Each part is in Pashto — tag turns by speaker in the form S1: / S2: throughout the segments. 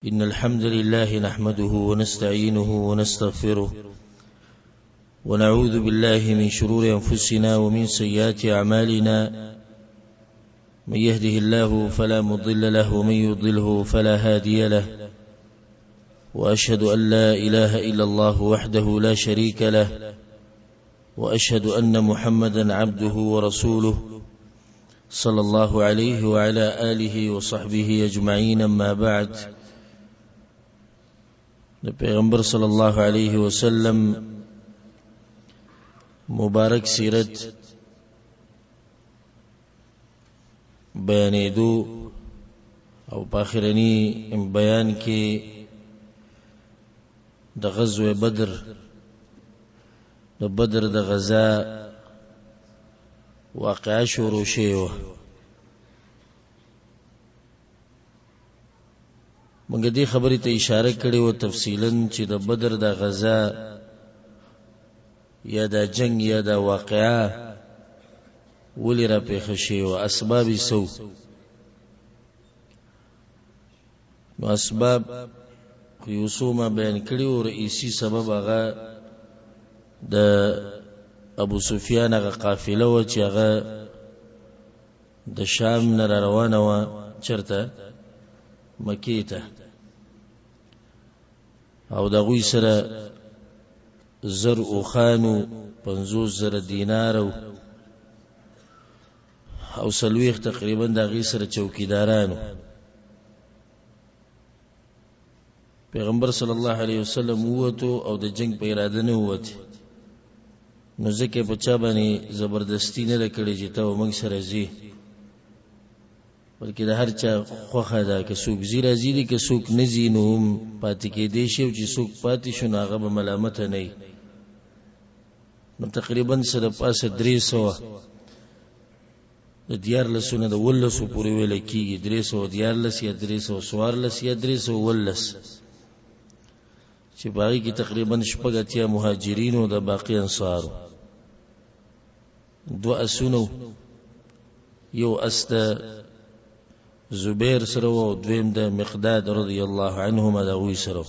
S1: إن الحمد لله نحمده ونستعينه ونستغفره ونعوذ بالله من شرور أنفسنا ومن سيئات أعمالنا من يهده الله فلا مضل له ومن يضلله فلا هادي له وأشهد أن لا إله إلا الله وحده لا شريك له وأشهد أن محمدا عبده ورسوله صلى الله عليه وعلى آله وصحبه أجمعين. أما بعد، پیغمبر صلی الله علیه وسلم مبارک سیرت بیانېدو او په آخرنی بیان کې د غزوه بدر د غزا واقعه شروع شوه. مونږ دې خبرې ته اشاره کړې و تفصیلا چې د بدر د غزا یا د جنگ یا د واقعه ولې را پیښه شوې او اسباب یې څه. نو اسباب خو یو څو ما بیان کړي و. رئیسي سبب هغه د ابو سفیان هغه قافله و چې هغه د شام نه روانه وه چېرته مکې ته، او د هغوی سره 1000 اوښانو 50,000 دینار او 40 تقریبا د هغوی سره چوکیدارانو. پیغمبر صلی الله علیه وسلم ووتو او د جنگ په اراده نه ووت. نو ځکه په چا باندې زبردستی نه ده کړې چې ته موږ سره ځې، بلکې د هر چا خوښه ده که څوک ځي راځي دي، که څوک نه ځي نو هم پاتې کېدی شي، او چې څوک پاتې شو نو هغه به ملامته نه وي. نو تقریبا سره پاسه 300 د 14 نه د 18 پورې ویل کېږي، 314 یا 314 یا 319 چې په هغې کې تقریبا 80 مهاجرین او د باقي انصارو. 2 اسونه، یو اس د زبیر سره او دویم د مقداد رضی الله عنهما د هغوی سره.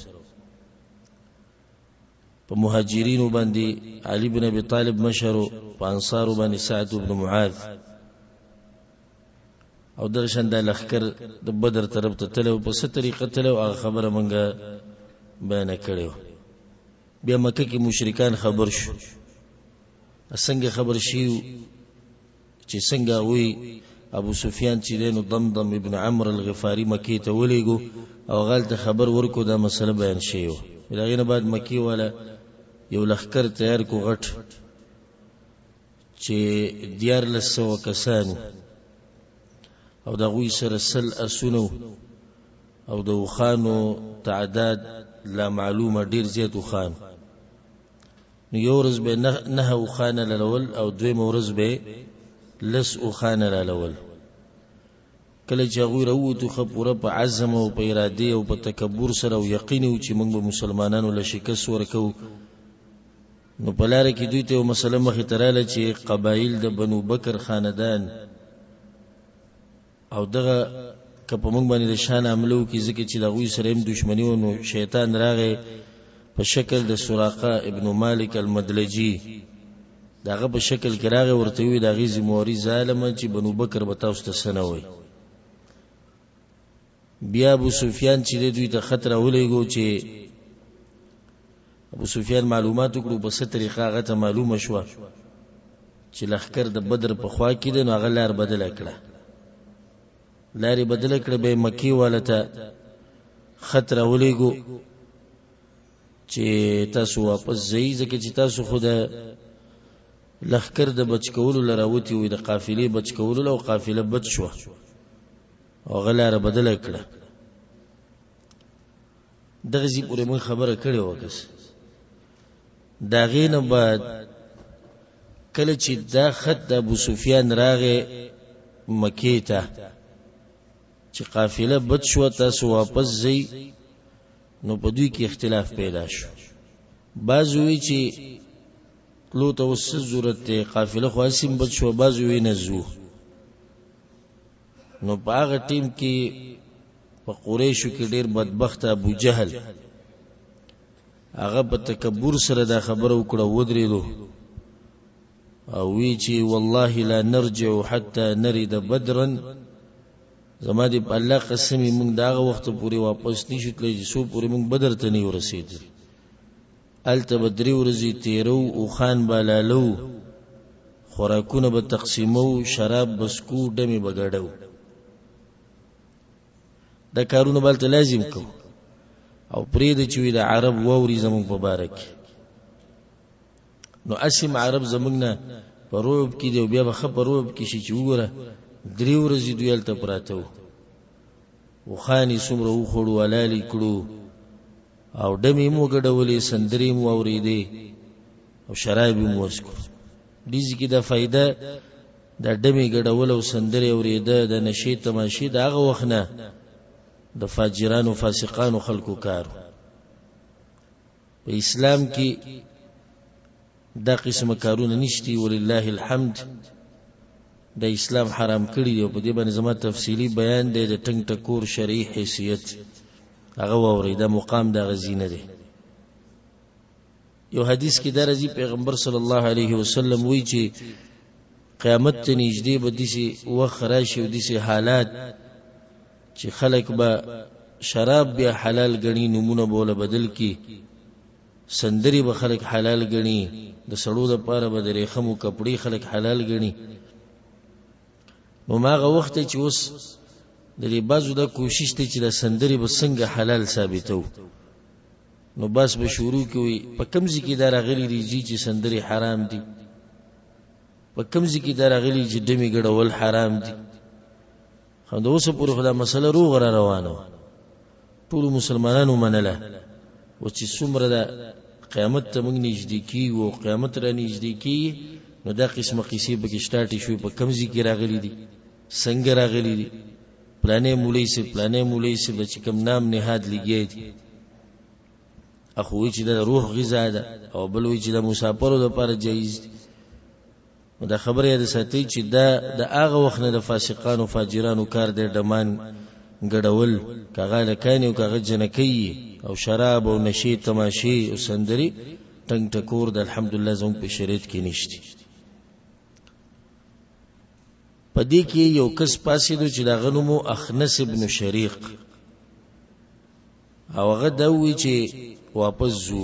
S1: په مهاجرینو باندې علي بن ابي طالب مشر، په انصارو باندې سعد بن معاذ، او درشن د لښکر د بدر طرف ته تلو. په څه طریقه تلو هغه خبره مونږه بیان کړې. بیا مکه کې مشرکان خبر شو. څنګه خبر شي چې څنګه وی ابو سفیان چې دینو ضمضم ابن عمرو الغفاری مکی ته ولېګو او غلط خبر ورکو دا مسله بیان شي. دغه نه بعد مکی والا یو لښکر تیار کو غټ چې 1400 کسانو او دغوی سره 100 اسونو او د وخانو تعداد لا معلومه ډیر زیات وخان. نو یو ورځ به 9 وخانه لول او دویم ورځ به 10 وخانه لول. کله چې هغوی راووتو ښه پوره په عزم او په ارادې او په تکبر سره او یقین و چې موږ به مسلمانانو له شکست ورکوو، نو په لاره کې دوی ته یو مسله مخې ته راله چې قبایل د بنو بکر خاندان او دغه که په موږ باندې د شان حمله وکړي، ځکه چې د هغوی سره هم دشمني و. نو شیطان راغی په شکل د سراقه ابن مالک المدلجي، د هغه په شکل کې راغی، ورته ووایي د هغې ذمواري ظالمه چې بنو بکر به تاسو ته څه نه وایي. بیا ابو سفیان چې دوی ته خط راولېږو چې ابو سفیان معلومات وکړو په څه طریقه هغه ته معلومه شوه چې لښکر د بدر په خوا کې دی. نو هغه لار بدله کړه، لارې بدله کړه. به مکې والا ته خط راولېږو چې تاسو واپس ځئ، ځکه چې تاسو خو د لښکر د بچ کولو له راوتي وي، د قافلې بچ کولو او قافله بچ شوه او هغه لاره بدله کړه. دغه ځای پورې موږ خبره کړې وه. کس د هغې نه بعد کله چې دا خط د ابو سفیان راغی مکې ته چې قافله بچ شوه تاسو واپس ځئ، نو په دوی کې اختلاف پیدا شو. بعض وی چې تلو ته اوس ضرورت دی، قافله خو اسیم بچ شو، بعض وی نه ځو. نو په هغه ټیم کې په قریشو کې ډیر بدبخت ابو جهل هغه په تکبر سره دا خبره وکړه ودرېدو او وی چې والله لا نرجع حتى نرد بدرا زما دې په الله قسم موږ داغه وخت پورې واپس نشو تللی چې سو پورې موږ بدر ته نه ورسېدل الته بدري ورځي تیرو او خان بالالو خوراکونه به تقسیمو شراب بسکو دمه بغړو دا کارونه بلته لازم کو او پرې د چوي د عرب ووري زمون مبارک نو اسیم عرب زمونږ نه پروب کې دی بیا به خبروب کې شي چې وګوره درې ورځې دویل ته پراته و خاني سمره و خړو ولالي کړو او دمې مو ګډولې سندري مو اورېدې او شراب مو وسکو دې کې دا فائدہ دا دمې ګډول او سندري اورېده د نشي تماشي دا هغه وخت نه د فاجرانو فاسقانو خلقو کار په اسلام کې دا قسم کارونه نشتی ولله الحمد د اسلام حرام کړی دی په دې باندې زما تفصیلی بیان دی د ټنګ ټکور شرعي حیثیت هغه ووري دا مقام د غزینه دی یو حدیث کې درځي پیغمبر صلی الله علیه وسلم وی چې قیامت ته نږدې به دسی وخت راشي او دسی حالات چې خلک به شراب بیا حلال غني نمونه بوله بدل کی سندري به خلک حلال غني د سړو د پاره به د ریخمو کپڑے خلک حلال غني نو ماغه وخت چې اوس د دې بازو د کوشش ته چې د سندري به څنګه حلال ثابتو نو بس به شروع کوي په کمزې کې دا راغلي دي چې سندري حرام دي په کمزې کې دا راغلي چې دمي ګډول حرام دي خو د اوسه پورې خدای مسله روغ را روانه ټول مسلمانانو منله و چې څومره د قیامت ته موږ نږدې کیږو او قیامت را نږدې کیږي نو دا قسمه قصې به کې سٹارټ شوي په کمزې کې راغلي دي څنګه راغلي دي پلانې مولوی سي چې کوم نام نهاد لګي دي اخو چې د روح غذا ده او بل وی چې د مسافرو لپاره جایز دي دا خبره ده ساتي چې دا د هغه وخت نه د فاسقانو فاجرانو کار دی دمان ګډول کاغه لکاني او کاغه جنکی او شراب او نشي تماشي او سندري ټنګ ټکور د الحمدلله زموږ په شریعت کې نشته پدې کې یو کس پاسې دو چې دا غنمو اخنس ابن شریق او هغه دا وی چې واپس زو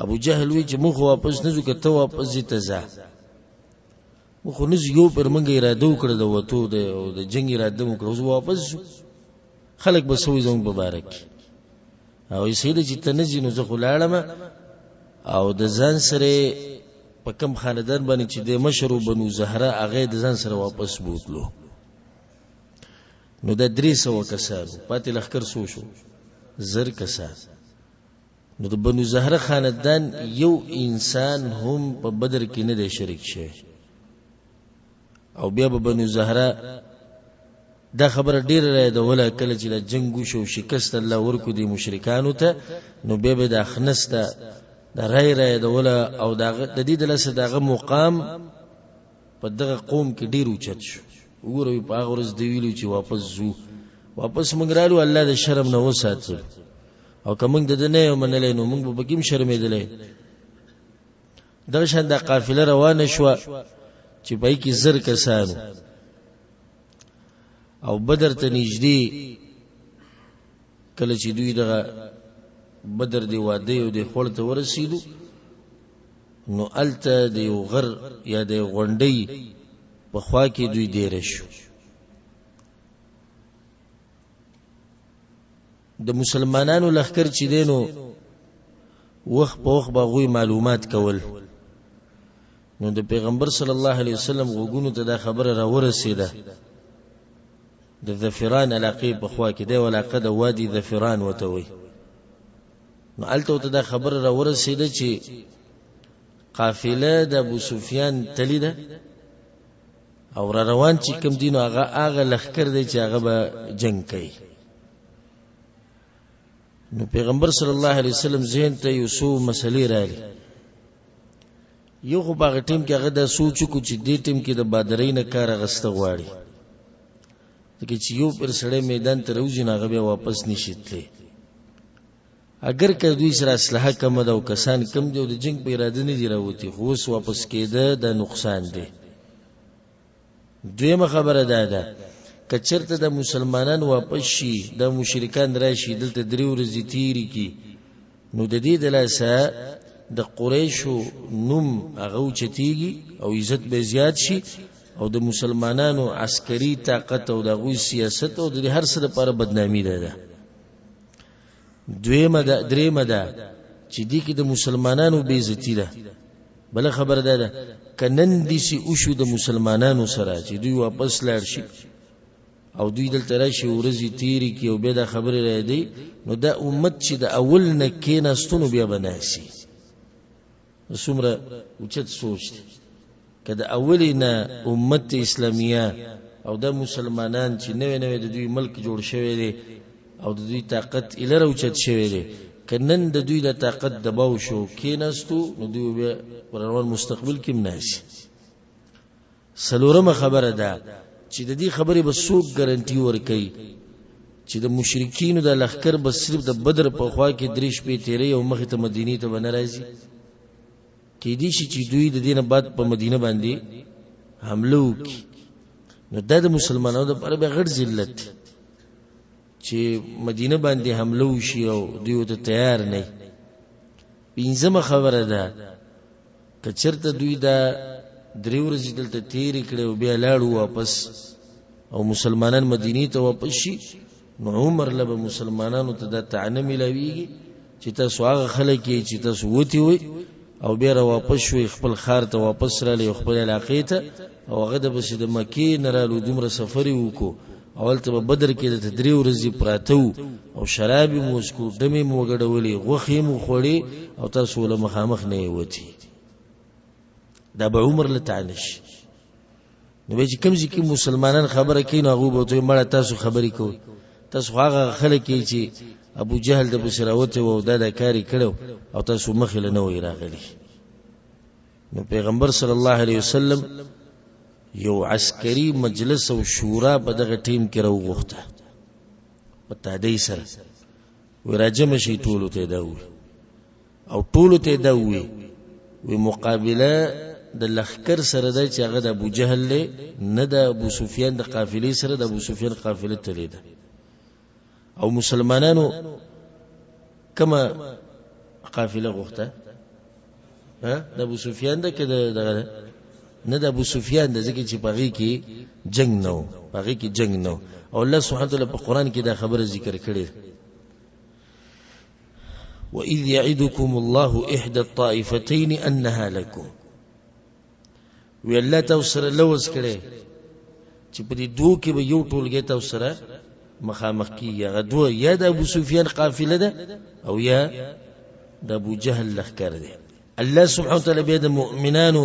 S1: ابو جهل وی چې موږ واپس نه ځو کته واپس زی تزا خو نز یو پر منګه اراده وکړه د وته د جنگ اراده وکړه زو واپس خلک به سوې زموږ مبارک او یې سید چې تنځي نو زه خلاړم او د ځان سره په کم خاندان باندې چې د مشرو بنو زهره هغه د ځان سره واپس بوتلو نو د 300 کسانو پاتې لخر شو زر کسان نو د بنو زهره خاندان یو انسان هم په بدر کې نه دی شریک شوی او بیا به بنو زهره دا خبره ډیره را ده ولا کله چې د جنگ شو شکست الله ورکو دي مشرکانو ته نو بیا به د خنسته د رای را ده ولا او د دې د لسه دغه مقام په دغه قوم کې ډیر اوچت شو وګورئ په هغه ورځ دی ویلو چې واپس مونږرالو الله د شرم نه وساتل او کوم د نه منلې نو موږ به کېم شرمېدلې دغه شان د قافله روانه شو چې پای کې زر کسانو او بدر ته نږدې کله چې دوی دغه بدر دی واده او د خپل ته ورسېدو نو الته د یو غر یا د غونډۍ په خوا کې دوی ډیر شو د مسلمانانو لخر چې دینو وخت په وخت باغوي معلومات کول نو د پیغمبر صلی الله علیه وسلم وګونو ته دا خبره را ورسېده د ظفران علاقه په خوا کې دی ولاقه د وادي ظفران وتوي نو الته ته دا خبره را ورسېده چې قافله د ابو سفیان تلی ده او را روان چې کوم دینو هغه لخر دی چې هغه به جنگ کوي نو پیغمبر صلی الله علیه وسلم ذهن ته یو څو مسلې راغلي یو خو باغ ټیم کې هغه د سوچ کو چې دې ټیم کې د بادرین کار غسته غواړي ځکه چې یو پر سړی میدان ته راوځي نو هغه بیا واپس نشي تللی. اگر که دوی سره اسلحه کمه ده او کسان کم دي او د جنگ په اراده نه دي راوتي، خو اوس واپس کېده دا نقصان دی. دویمه خبره دا ده که چېرته د مسلمانان واپس شي، دا مشرکان راشي دلته 3 ورځې تېرې کړي، نو د دې د لاسه د قریشو نوم هغه اوچتېږي او عزت به زیات شي، او د مسلمانانو عسکري طاقت او د هغوی سیاست او د هر څه لپاره بدنامي ده. درېمه ده چې دې کې د مسلمانانو بې عزتي ده. بله خبره ده که نن داسې وشو د مسلمانانو سره چې دوی واپس لاړ شي او دوی دلته راشي ورځې تېرې کړي او بیا دا خبرې رایادوي، نو دا امت چې د اول نه کېناستو نو بیا به ناسي. څومره اوچت سوچ دی که د اولې نه امت اسلامیه او د مسلمانان چې نوې نوې د دوی ملک جوړ شوی دی او د دوی طاقت ایله راوچت شوی دی، که نن د دوی د طاقت دباو شو کېناستو نو دوی بیا په روان مستقبل کې هم ناسي. څلورمه خبره ده چې د دې خبرې به څوک ګارنټي ورکوي چې د مشرکینو د لښکر به صرف د بدر په خوا کې 3 شپې تېروي او مخې ته مدینې ته به نه راځي. کېدای شي چې دوی د دې نه بعد په مدینه باندې حمله وکړي، نو دا د مسلمانانو دپاره بیا غټ ذلت دی چې مدینه باندې حمله وشي او دوی ورته تیار نه وي. پنځمه خبره ده که چېرته دوی دا 3 ورځې دلته تېرې کړې او بیا لاړو واپس او مسلمانان مدینې ته واپس شي، نو عمر له به مسلمانانو ته دا طعنه میلاویږي چې تاسو هغه خلک یې چې تاسو وتي وئ او بیا را واپس شوئ خپل ښار ته واپس رالی خپل علاقې ته، او هغه د بسې د مکې نه رالو دومره سفر یې وکړو او هلته به بدر کې دته 3 ورځې پراته وو او شراب یې مو وڅښو، ډمې مو وګډولې، غوښې یې مو خوړې او تاسو له مخامخ نه یې وتي. دا به عمر له طعنه شي. نو بیا چې کوم ځای کې مسلمانان خبره کوي نو هغوی به ورته وایي مړه تاسو خبرې کوئ، تاسو خو هغه خلک یې چې ابو جهل د پسې راوتی و او دا کار یې کړی او تاسو مخې له نه وئ راغلي. نو پیغمبر صلی الله علیه وسلم یو عسکري مجلس او شورا په دغه ټیم کې راوغوښته په تادۍ سره، وی راجمع شئ ټولو ته یې دا ووایي او ټولو ته یې دا ووایي وی مقابله د لښکر سره ده چې هغه د ابو جهل دی، نه د ابو سفیان د قافلې سره. د ابو سفیان قافله تللی ده او مسلمانانو کومه قافله غوښته؟ د ابو سفیان ده که دغه نه د ابو سفیان ده، ځکه چې په هغې کې جنگ نه و، په هغې کې جنگ نه و. او الله سبحانه وتعالی په قرآن کې دا خبره ذکر کړې ده وَإِذْ يَعِدُكُمُ اللَّهُ إِحْدَى الطَّائِفَتَيْنِ أَنَّهَا لَكُمْ. وی الله تاسو سره لوز کړی چې په دې دوو کې به یو ټولګی تاسو سره مخامخ کېږي، هغه دوه یا د ابو سفیان قافله ده او یا د ابو جهل لښکر دی. الله سبحانه وتعالی بیا د مؤمنانو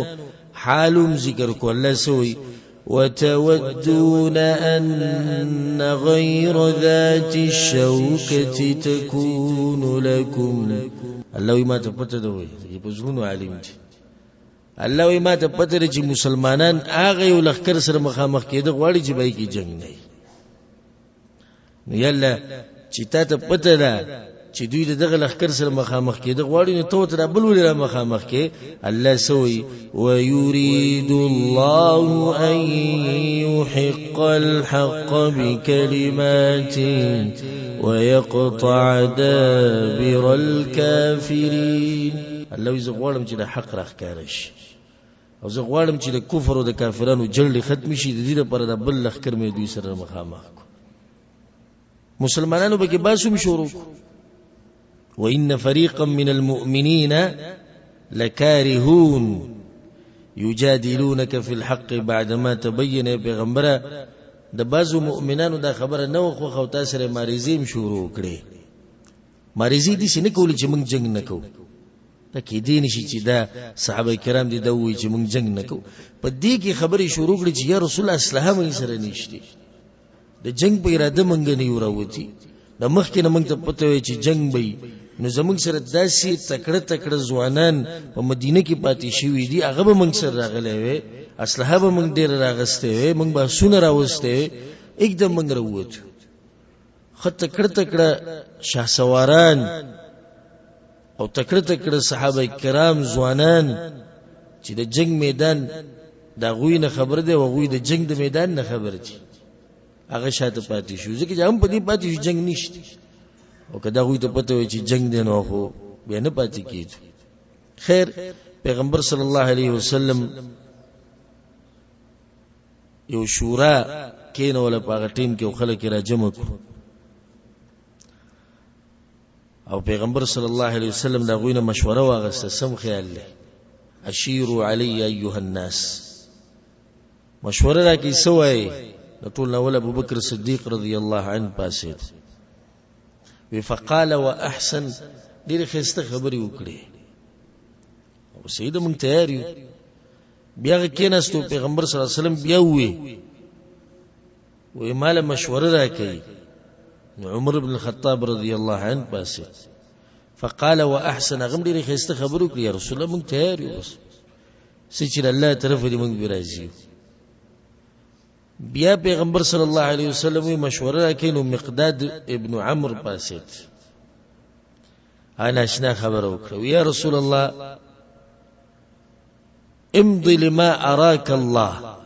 S1: حالم ذکر کو. الله سوی وتودون أن غير ذات الشوكة تكون لكم. الله ما تپته دوی په زړونو عالم دي. الله ما تپته چې مسلمانان هغه یو لښکر سره مخامخ کېده غواړي چې به کې جنگ نه وي. نو یاله چې تا ته پته ده چې دوی دغه لښکر سره مخامخ کېده غواړي، نو ته ورته بل ولې را مخامخ کې؟ الله سوی ويريد الله أن يحق الحق بكلماته ويقطع دابر الكافرين. الله زه غواړم چې د حق راښکاره شي او زه غواړم چې د کفر او د کافرانو جړلې ختم شي. د دې لپاره د بل لښکر مې دوی سره مخامخ کو. مسلمانانو به کې باسم شروع کو. وَإِنَّ فَرِيقًا مِّنَ الْمُؤْمِنِينَ لَكَارِهُونَ يُجَادِلُونَكَ فِي الْحَقِّ بَعْدَمَا تَبَيَّنَ. پیغمبره د بعضو مؤمنانو دا خبره نه وخوښه او تا سره ماریزې هم شروع کړې. ماریزې داسې نه کولی چې موږ جنګ نه کوو. دا کېدی نه شي چې دا صحابه کرام دي دا ووایي چې موږ جنګ نه کوو. په دې کې خبرې شروع کړې چې یا رسول الله اسلحه موږ سره نشته، د جنگ په اراده موږ نه یو راوتي، د مخکې نه موږ ته پته وی چې جنگ به وي، نو زموږ سره داسې تکړه تکړه ځوانان په مدینه کې پاتې شوي دي، هغه به موږ سره راغلی وی، اسلحه به موږ ډېره راغستې وی، موږ بحثونه راوستې وی، एकदम موږ راووتو. خط تکړه تکړه شهسواران او تکړه تکړه صحابه کرام ځوانان چې د جنگ میدان دا غوی نه خبر دی او غوی د جنگ د میدان نه خبر دي هغه شاته پاتې شو ځکه چې هم په دې پاتې شو جنگ نشته او کدا غوی ته پته وي چې جنگ دی نو خو بیا نه پاتې کیږي. خیر پیغمبر صلی الله علیه وسلم یو شورا کینه ولا پاغه ټیم کې خلک را جمع کړو او پیغمبر صلی الله علیه وسلم دا غوینه مشوره واغسته سم خیال له اشیروا علی ایها الناس مشوره راکی سوای ټول نو ابو بکر صدیق رضی الله عنه پاسید وی فقال واحسن ډیر خسته خبري وکړي او سید مونږ تیار یو بیا کېناستو پیغمبر صلی الله علیه وسلم بیا وی مال مشوره راکړي عمر بن الخطاب رضی الله عنه پاسید فقال واحسن غم ډیر خسته خبرو کړی یا رسول الله مونږ تیار یو بس سچره الله طرف دې مونږ برازي. بیا پیغمبر صلی الله علیه وسلم مشوره راکړي نو مقداد ابن عمرو پاسید انا شنا خبر وکړو یا رسول الله امضي لما اراك الله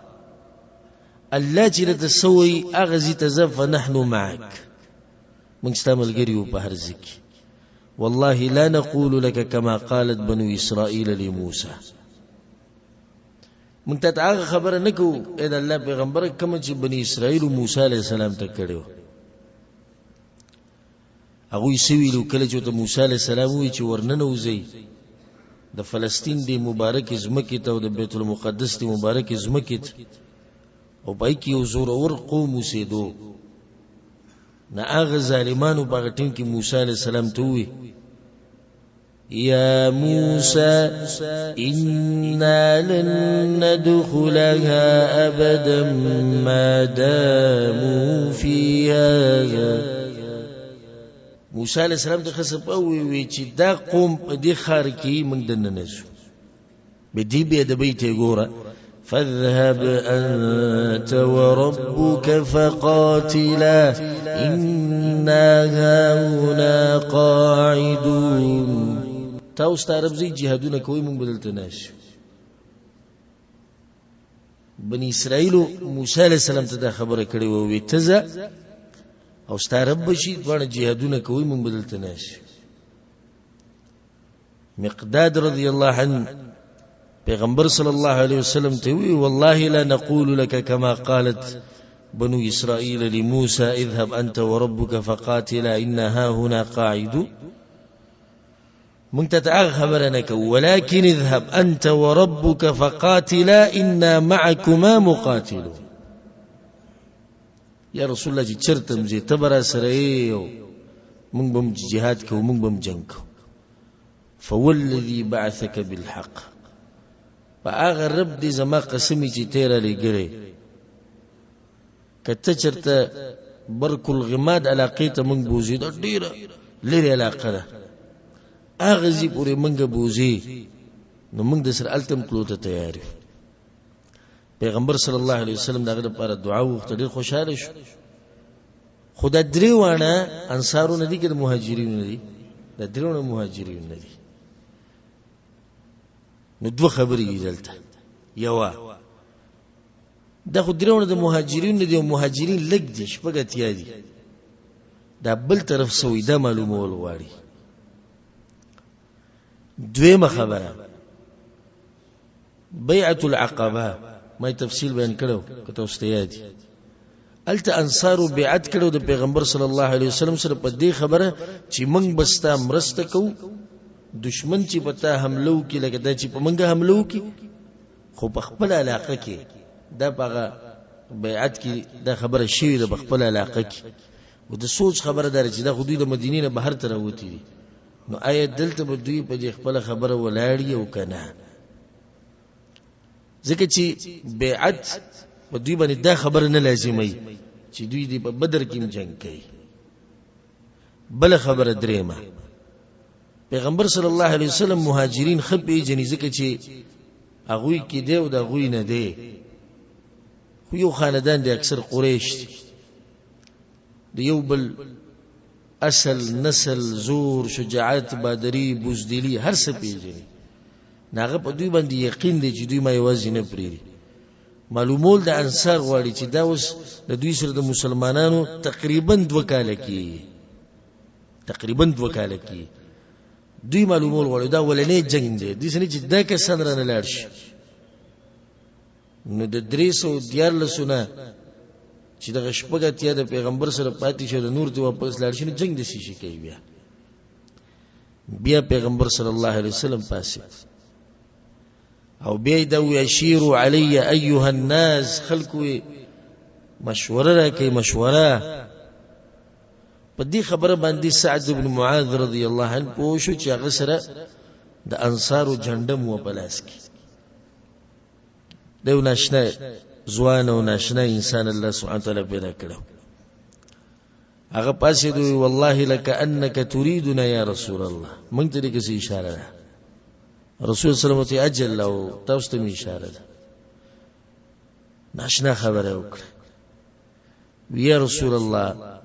S1: التي تسوي اغزي تزف نحن معك من استعمل غريو بحر زكي والله لا نقول لك كما قالت بنو اسرائيل لموسى من تتعاغ خبر نکو اذا الله پیغمبر کما چې بني اسرائيل موسی عليه السلام ته کړو هغه سویلو کله چې موسی عليه السلام وی چې ورننوځي د فلسطین دی مبارک زمکه ته او د بیت المقدس دی مبارک زمکه او پای کې یو زور اور قوم وسیدو نه هغه ظالمانو په ټیم کې موسی عليه السلام ته وی یا موسی انا لن ندخلها ابدا ما داموا فيها موسی علیہ السلام ته خصب او وی چې دا قوم په دې خار کې موږ دنه نشو به دې به د بیت ګوره فاذهب انت وربك فقاتلا إنا هاهنا قاعدون تاسو ته رب زی جهادونه کوي مونږ بدلته نشو. بني اسرائیل موسی علیہ السلام ته دا خبره کړې و وی تزه او ستارب بشي دوه جهادونه کوي مونږ بدلته نشو. مقداد رضی الله عنه پیغمبر صلی الله علیه وسلم ته وی والله لا نقول لك كما قالت بنو اسرائيل لموسى اذهب انت وربك فقاتلا إنا هاهنا قاعدون من تتعغ خبرنك ولكن اذهب انت وربك فقاتلا إنا معكما مقاتلون يا رسول الله چې چرتم زی تبر سره یو مونږ بم جهاد کو مونږ بم جنگ کو فوالذي بعثك بالحق فاغه رب دې زما قسمی چې تیرا لګره کته چرته برکل غماد علاقه ته مونږ بوزي د ډیره لري علاقه ده اغه زی پورې مونږ بوزي نو مونږ د سر التم کلو ته تیار پیغمبر صلی الله علیه وسلم دغه لپاره دعا وکړه ډیر خوشاله شو. خدای دریوانه انصارو ندی کې د مهاجرین ندی د دریوانه مهاجرین ندی نو دوه خبرې دلته یوا دا خو دریوانه د مهاجرین ندی او مهاجرین لګ دي شپږ اتیا دي دا بل طرف سویدا معلومه ول غواړي. دویمه خبره بیعت العقبه ما تفصیل بیان کړو کته واستیادي الته انصارو بیعت کړو د پیغمبر صلی الله علیه وسلم سره په دې خبره چې موږ بستا مرسته کوو دشمن چې پتا حملو کې لکه دا چې په موږ حملو کې خو په خپل علاقه کې دا په بیعت کې دا خبره شوی د خپل علاقه کې و د سوچ خبره دار چې دا خودی د مدینې نه بهر تر وتی دي نو آیت دلته به دوی په خپل خبره ولاړی او کنه ځکه چې بیعت په دوی باندې دا خبره نه لازمي چې دوی دی په بدر کې جنگ کوي. بل خبره درېمه پیغمبر صلی الله علیه وسلم مهاجرین خپې جنیزه کې چې هغه کې دی او د غوی نه دی خو یو خاندان دی اکثر قریش د یو بل اصل نسل زور شجاعت بادری بزدلی هر څه پیژني ناغه په دوی باندې یقین دی چې دوی ما یوازې نه پریږدي معلومول د انصار غواړي چې دا اوس د دوی سره د مسلمانانو تقریبا 2 کال کې دوی معلومول غواړي دا ولنې جنگ دی د سنې چې دا کسان رانه لاړ شي نو د 314 نه چې د غشپګتیا د پیغمبر سره پاتې شو د نور ته واپس لاړ شي نو جنگ د شي کوي بیا پیغمبر صلی الله علیه وسلم پاسه او بیا دا یشیر علی ایها الناس خلقو مشوره راکې مشوره په دې خبره باندې سعد بن معاذ رضی الله عنه پوښو چې هغه سره د انصارو جنډه مو پلاس کی دیو ناشنا زوان او ناشنا انسان الله سبحانه وتعالى پیدا کړو هغه پاسې دوی والله لك انك تريدنا يا رسول الله مونږ ته دې کې اشاره ده رسول صلی الله علیه وسلم اجل او تاسو ته اشاره ده ناشنا خبره وکړه یا رسول الله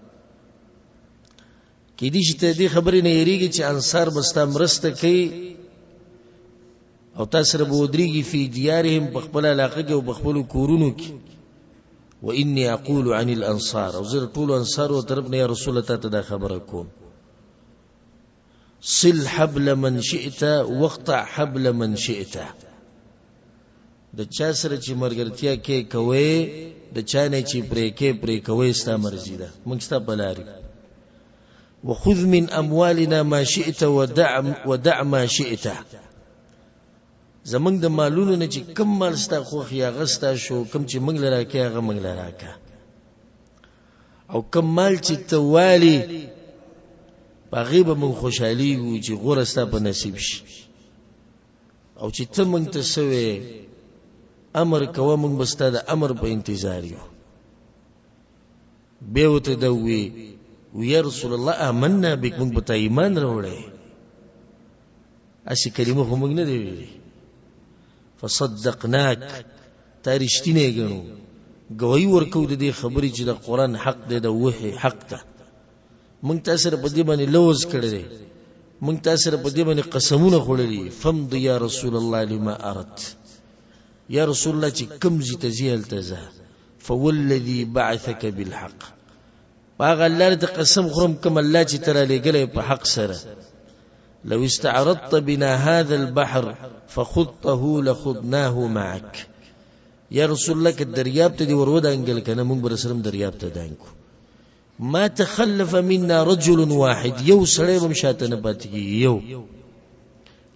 S1: کې دې چې دې خبرې نه یریږي چې انصار بستا مرسته کوي او تاسو رب ودريږي في ديارهم بخبل علاقه کې او بخبل کورونو کې واني اقول عن الانصار او زر طول انصار او طرف نه یا رسول الله ته دا خبره کوم صل حبل من شئت واقطع حبل من شئت د چا سره چې مرګرتیا کې کوي د چا نه چې پرې کوي ستا مرزي ده موږ ستا بلاري وخذ من اموالنا ما شئت ودع ما شئت زمنګ د مالونو نه چې کم مال ستا خو خیا غستا شو کم چې منګ لرا کې هغه منګ لرا کا او کم مال چې توالي باغې به من خوشحالي وي چې غوړه ستا په نصیب شي او چې ته منګ ته سوې امر کوه منګ بستا د امر په انتظار یو به وته دوی ويا رسول الله آمنا بك منګ په ایمان راوړې اسی کلمه هم نه دی ویلي فصدقناك تارشتینه غنو گوی ورکو د دې خبرې چې د قران حق دی د وحي حق ته مونږ تاسو په دې باندې لوز کړی مونږ تاسو په دې باندې قسمونه خوړلي فمض یا رسول الله لما اردت یا رسول الله چې کم زی تزیل تزه فوالذي بعثك بالحق باغ الله ته قسم خورم کوم الله چې ترا لګلې په حق سره لو استعرضت بنا هذا البحر فخضته لخضناه معك يا رسول الله كدرياب تدي ورود انجل كان من برسلم درياب تدانكو ما تخلف منا رجل واحد يو سړی بمشاته نباتي يو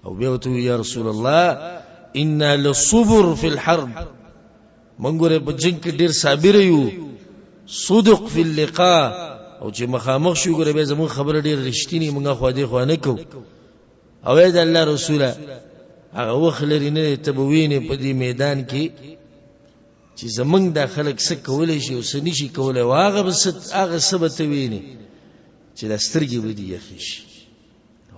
S1: او بيوتو يا رسول الله إنا للصبر في الحرب منګوره په جنگ کې ډیر صابر یو صدق في اللقاء او چې مخامخ شو ګره به زمون خبره ډیر رښتینی مونږه خو دې خو نه کو او اې د الله رسوله هغه وخلري نه تبوینه په دې میدان کې چې زمنګ د خلک څه کولای شي او څه نشي کولای واغه بس هغه سبت ویني چې د سترګې ودی یخش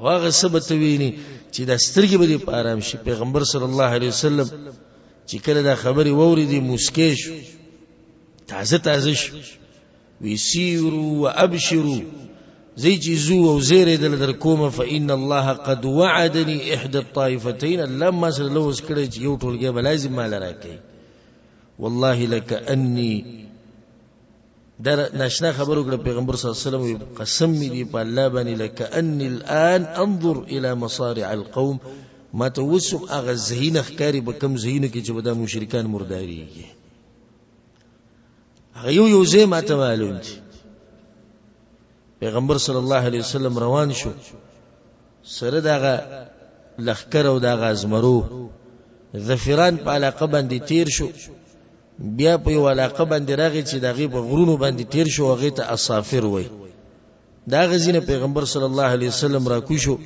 S1: واغه سبت ویني چې د سترګې ودی په آرام شي پیغمبر صلی الله علیه وسلم چې کله دا خبري ووري مسکی شو تازه شو ويسيروا وابشروا زي جزو او زير دل در کومه فان الله قد وعدني احدى الطائفتين لما سلوس کړي چې یو ټولګه بلازم مال راکې والله لك اني در ناشنا خبرو کړ پیغمبر صلی الله علیه وسلم قسم می دی په الله باندې لك اني الان انظر الى مصارع القوم ما توسم اغه زهین اخکاری بکم زهین کې چې بدا مشرکان مرداریږي هغه یو ځای ماته معلوم دي پیغمبر صلی الله علیه وسلم روان شو سره دغه لخر او دغه ازمرو ظفران په علاقه باندې تیر شو بیا په یو علاقه باندې راغی چې دغه په غرونو باندې تیر شو هغه ته اصافر وای دا غزینه پیغمبر صلی الله علیه وسلم را کو شو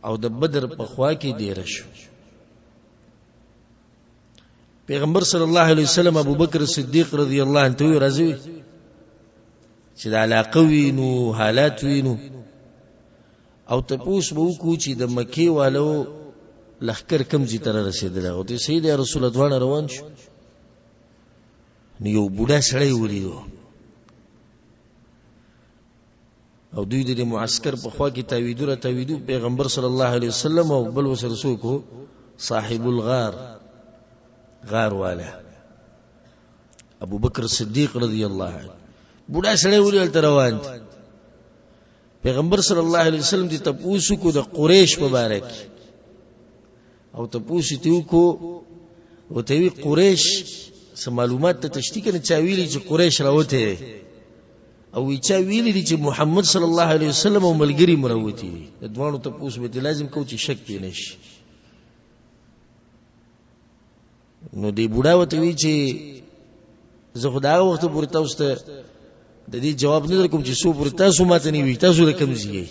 S1: او د بدر په خوا کې دیر شو پیغمبر صلی الله علیه وسلم ابو بکر صدیق رضی الله عنه راضی چې د علاقه وینو حالات وینو او تپوس به وکړو چې د مکی والو لخر کم زی تر رسیدل او ته سید رسول الله روان شو نیو بوډا سړی ولیدو او دوی د معسكر په خوا کې تاویدو پیغمبر صلی الله علیه وسلم او بل وسره څوک صاحب الغار غار والا ابو بکر صدیق رضی الله عنه بوډا سره ولې تل روان دي پیغمبر صلی الله علیه وسلم دې تاسو کو د قریش مبارک او تاسو ته کو او ته وی قریش سم معلومات ته تشتی کنه چا ویلی چې قریش راوته او وی چا ویلی دي چې محمد صلی الله علیه وسلم او ملګری مروتی دي د دوانو تاسو به لازم کو چې شک پې نشي نو دی بوډا وته وی چې زه خدای وخت پورې تاسو ته د دې جواب نه درکوم چې سو پورې تاسو ماته نه وی تاسو رقم زیږي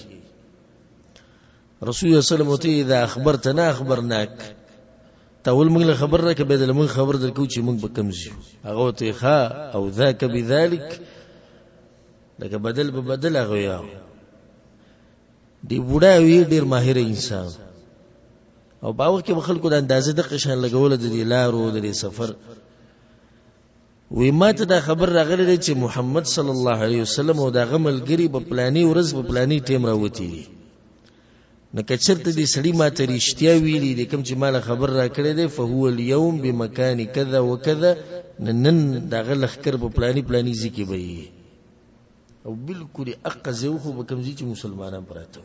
S1: رسول الله صلی الله علیه وسلم اذا اخبرتنا اخبرناک تاول موږ له خبر راکې بدل موږ خبر درکو چې موږ به کم زیو هغه ته ښا او ذاک بذلک لکه بدل به بدل هغه یا دی بوډا وی ډیر ماهر انسان او باور کې خلکو د اندازې د قشان لګول د لارو د سفر وی ماته دا خبر راغلی چې محمد صلی الله علیه وسلم او دا غملګری په پلاني ورځ په پلاني ټیم راوتی دي نو کچرته دې سړی ماته رښتیا ویلي دي کوم چې مال خبر را کړی دی فهو اليوم بمکان كذا وكذا نن دا غلخکر په پلاني ځکه به او بالکل اقزو خو به کوم چې مسلمانان پراته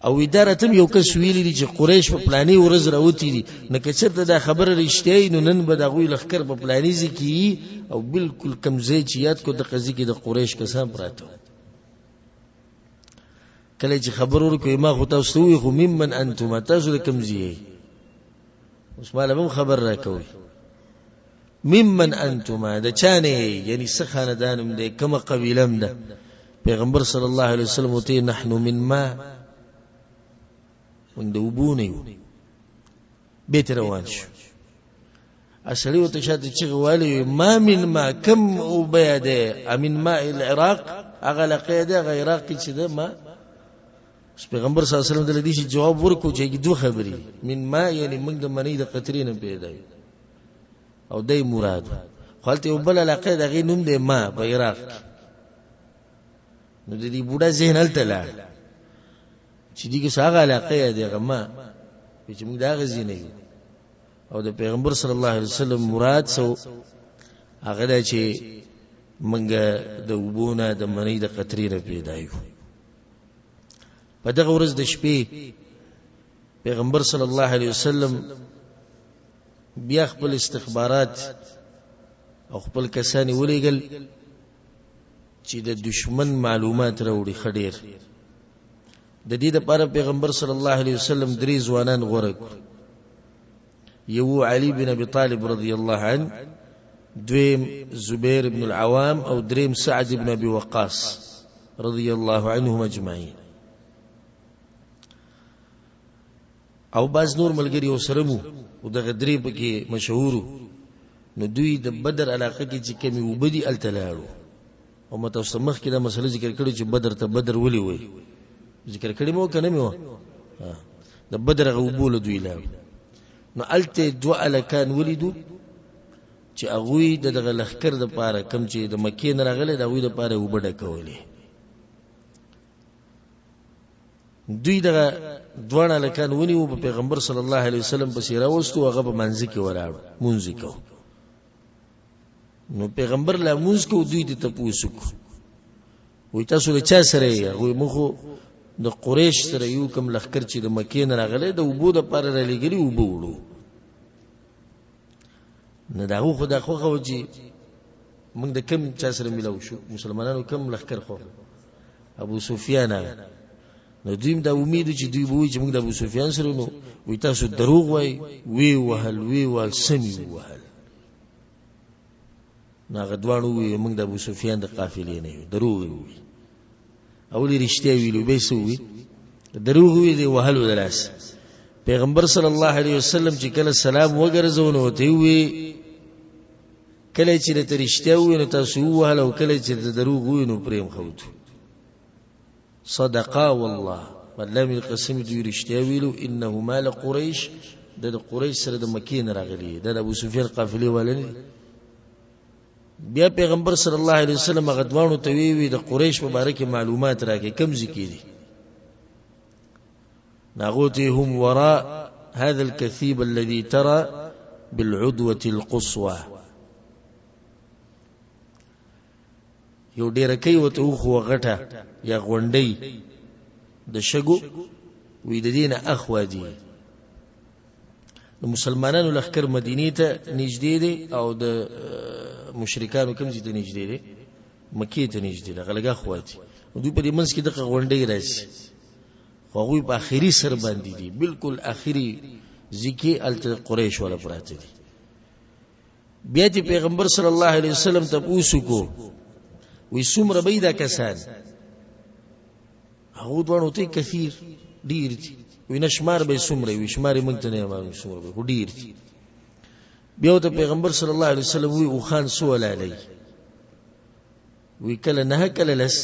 S1: او ادارتم یو کس ویلی دي چې قریش په پلاني ورځ راوتی دي نه کچرته دا خبره رښتیا نو نن به دا غوی لخر په پلاني ځکه او بالکل کمزې چې یاد کو د قضیه کې د قریش کسان پراته کله چې خبر ورکوي ما خو تاسو وی خو ممن انتم تاسو کمزې اوس مالهم خبر راکوي ممن انتم دا چانه یعنی سخانه دانم دې کومه قبیلم ده پیغمبر صلی الله علیه وسلم ته نحن من ما وندوبوني بیت روان شو اصلي وتشاد چغوالي ما من ما كم وبيده من ماء العراق اغلقيده غيراقي چې ده ما پیغمبر صلی الله علیه وسلم د دې جواب ورکو چې دوه خبري من ما یعنی موږ د منی د قطرینه پیدا او دای مراد خپلته وبل علاقه د غي نوم دی ما په عراق نو د دې بوډا ذهن التلا چې دغه څنګه علاقه دی غما چې موږ دا غزي نه یو او د پیغمبر صلی الله علیه وسلم مراد سو هغه د چې موږ د وبونه د منی د قطرینه پیدا یو په دغه ورځ د شپې پیغمبر صلی الله علیه وسلم بیا خپل استخبارات او خپل کسانی ولېګل چې د دشمن معلومات راوړي خډیر د دې لپاره پیغمبر صلی الله علیه وسلم درې ځوانان غوړه یو علی بن ابي طالب رضی الله عنه دویم زبیر بن العوام او دریم سعد بن ابي وقاص رضی الله عنهم اجمعين او باز نور ملګری وسرمو او د غدری پکې مشهور نو دوی د بدر علاقه کې چې کمی وبدي التلاړو او متوسمخ کې دا مسله ذکر کړو چې بدر ته بدر ولي وای ذکر کړی مو کنه مو د بدر غوبول دوی لا نو الته دو الکان ولیدو چې اغوی دغه لخر د پاره کم چې د مکې نه راغله د اغوی د پاره وبډه کولې دوی دغه دوانه لکان ونیو په پیغمبر صلی الله علیه وسلم په سیره وستو هغه په منځ کې ولاړ مونږ کو نو پیغمبر لا مونږ کو دوی ته تاسو کو وای تاسو له چا سره یې وای مخو د قریش سره یو کم لخر چې د مکې نه راغله د وبو د پاره را لګری وبو وړو نه دا خو دا خو چې موږ د کم چا سره ملو شو مسلمانانو کم لخر خو ابو سفیان نو دویم دا امید چې دوی وایي چې موږ د ابو سفیان سره نو وای تاسو دروغ وای وی وهل سمي وهل نه غدوانو وی موږ د ابو سفیان د قافلې نه یو دروغ وی اولی رښتیا ویلو به سوې دروغ وی دی وهل ودلاس پیغمبر صلی الله علیه وسلم چې کله سلام وګرځونه ته وی کله چې د رښتیا وی نو تاسو وهل او کله چې د دروغ وی نو پریم خوت صدقا والله ولم القسم دوی رښتیا ویلو انه مال قریش د قریش سره د مکې نه راغلی د ابو سفیان قافلې ولني بیا پیغمبر صلی الله علیه وسلم غدوانو ته وی د قریش په باره کې معلومات راکې کم ذکر دي ناغوتي هم وراء هذا الكثيب الذي ترى بالعدوة القصوى یو ډیره کوي وته خو غټه یا غونډي د شګو وې د دینه اخوا دي د مسلمانانو لخر مدینه ته نږدې دي او د مشرکانو کوم ځای ته نږدې دي مکې ته نږدې دي غلګه خواتي دوی په دې منځ کې د غونډي راځي خو هغه په اخیری سر باندې دي بالکل اخیری ځکه الته قریش ولا پراته دي بیا چې پیغمبر صلی الله علیه وسلم ته پوښتنه کو وی څومره بيدا کسان هغه دوه ته کثیر ډیر دي وی نشمار به څومره وی شمار موږ ته نه معلوم څومره به ډیر دي بیا ته پیغمبر صلی الله علیه وسلم وی او خان سوال علی وی کله نه کله لس